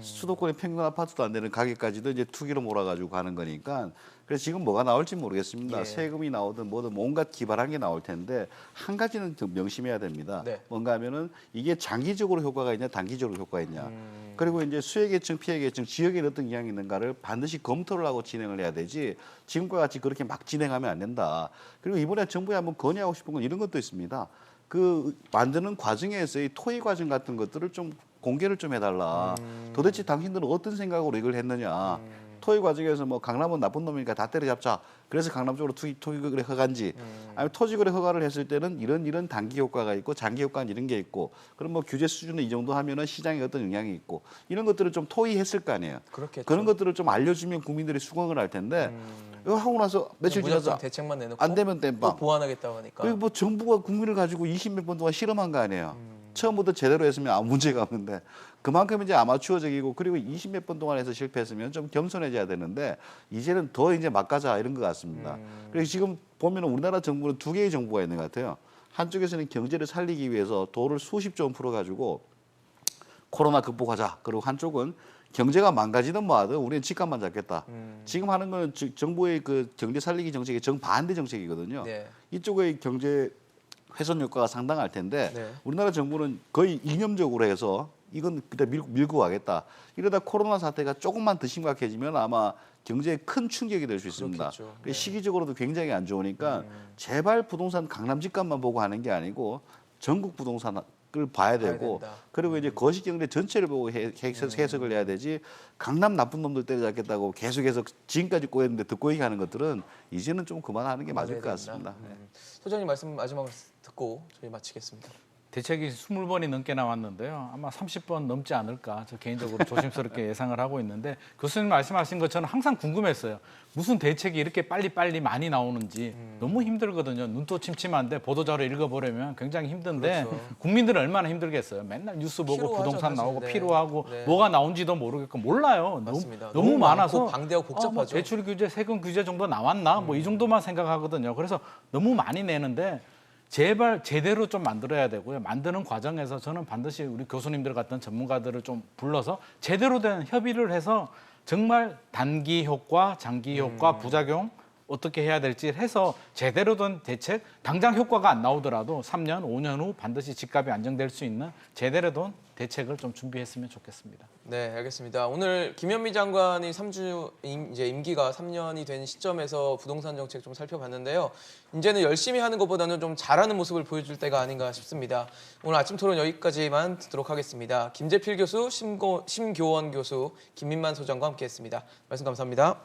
수도권의 평균 아파트도 안 되는 가격까지도 이제 투기로 몰아가지고 가는 거니까 그래서 지금 뭐가 나올지 모르겠습니다. 예. 세금이 나오든 뭐든 온갖 기발한 게 나올 텐데 한 가지는 좀 명심해야 됩니다. 네. 뭔가 하면은 이게 장기적으로 효과가 있냐 단기적으로 효과가 있냐. 그리고 이제 수혜계층 피해계층 지역에 어떤 영향이 있는가를 반드시 검토를 하고 진행을 해야 되지 지금과 같이 그렇게 막 진행하면 안 된다. 그리고 이번에 정부에 한번 건의하고 싶은 건 이런 것도 있습니다. 그 만드는 과정에서의 토의 과정 같은 것들을 좀 공개를 좀 해달라. 도대체 당신들은 어떤 생각으로 이걸 했느냐. 토의 과정에서 뭐 강남은 나쁜 놈이니까 다 때려잡자. 그래서 강남 쪽으로 토지거래 허가인지 아니면 토지거래 허가를 했을 때는 이런 단기 효과가 있고 장기 효과는 이런 게 있고 그럼 뭐 규제 수준은 이 정도 하면은 시장에 어떤 영향이 있고 이런 것들을 좀 토의했을 거 아니에요. 그렇겠죠. 그런 것들을 좀 알려주면 국민들이 수긍을 할 텐데 이거 하고 나서 며칠 지나서 무작정 대책만 내놓고 안 되면 또 땜빵. 보완하겠다고 하니까. 그리고 뭐 정부가 국민을 가지고 20몇 번 동안 실험한 거 아니에요. 처음부터 제대로 했으면 아무 문제가 없는데 그만큼 이제 아마추어적이고 그리고 20몇 번 동안 해서 실패했으면 좀 겸손해져야 되는데 이제는 더 이제 막 가자 이런 것 같습니다. 그래서 지금 보면 우리나라 정부는 두 개의 정부가 있는 것 같아요. 한쪽에서는 경제를 살리기 위해서 돈을 수십조 원 풀어가지고 코로나 극복하자. 그리고 한쪽은 경제가 망가지든 뭐하든 우리는 집값만 잡겠다. 지금 하는 건 정부의 그 경제 살리기 정책의 정반대 정책이거든요. 네. 이쪽의 경제 훼손 효과가 상당할 텐데 네. 우리나라 정부는 거의 이념적으로 해서 이건 그때 밀고 가겠다. 이러다 코로나 사태가 조금만 더 심각해지면 아마 경제에 큰 충격이 될 수 있습니다. 그렇겠죠. 그래서 시기적으로도 굉장히 안 좋으니까 제발 부동산 강남 집값만 보고 하는 게 아니고 전국 부동산을 봐야 되고 된다. 그리고 이제 거시경제 전체를 보고 해석을 해야 되지 강남 나쁜 놈들 때려잡겠다고 계속해서 지금까지 꼬였는데 더 꼬이게 하는 것들은 이제는 좀 그만하는 게 맞을 것 같습니다. 네. 소장님 말씀 마지막으로 듣고 저희 마치겠습니다. 대책이 20번이 넘게 나왔는데요. 아마 30번 넘지 않을까 저 개인적으로 조심스럽게 예상을 하고 있는데 교수님 말씀하신 것처럼 항상 궁금했어요. 무슨 대책이 이렇게 빨리빨리 많이 나오는지 너무 힘들거든요. 눈도 침침한데 보도자료 읽어보려면 굉장히 힘든데 그렇죠. 국민들은 얼마나 힘들겠어요. 맨날 뉴스 보고 피로하죠, 부동산 사실. 나오고 네. 피로하고 네. 뭐가 나온지도 모르겠고 몰라요. 맞습니다. 너무 너무 많아서 많고 방대하고 복잡하죠. 뭐 대출 규제, 세금 규제 정도 나왔나? 뭐 이 정도만 생각하거든요. 그래서 너무 많이 내는데 제발 제대로 좀 만들어야 되고요. 만드는 과정에서 저는 반드시 우리 교수님들 같은 전문가들을 좀 불러서 제대로 된 협의를 해서 정말 단기 효과, 장기 효과, 부작용 어떻게 해야 될지 해서 제대로 된 대책, 당장 효과가 안 나오더라도 3년, 5년 후 반드시 집값이 안정될 수 있는 제대로 된 대책을 좀 준비했으면 좋겠습니다. 네, 알겠습니다. 오늘 김현미 장관이 3주 이제 임기가 3년이 된 시점에서 부동산 정책 좀 살펴봤는데요. 이제는 열심히 하는 것보다는 좀 잘하는 모습을 보여줄 때가 아닌가 싶습니다. 오늘 아침 토론 여기까지만 듣도록 하겠습니다. 김재필 교수, 심교원 교수, 김민만 소장과 함께했습니다. 말씀 감사합니다.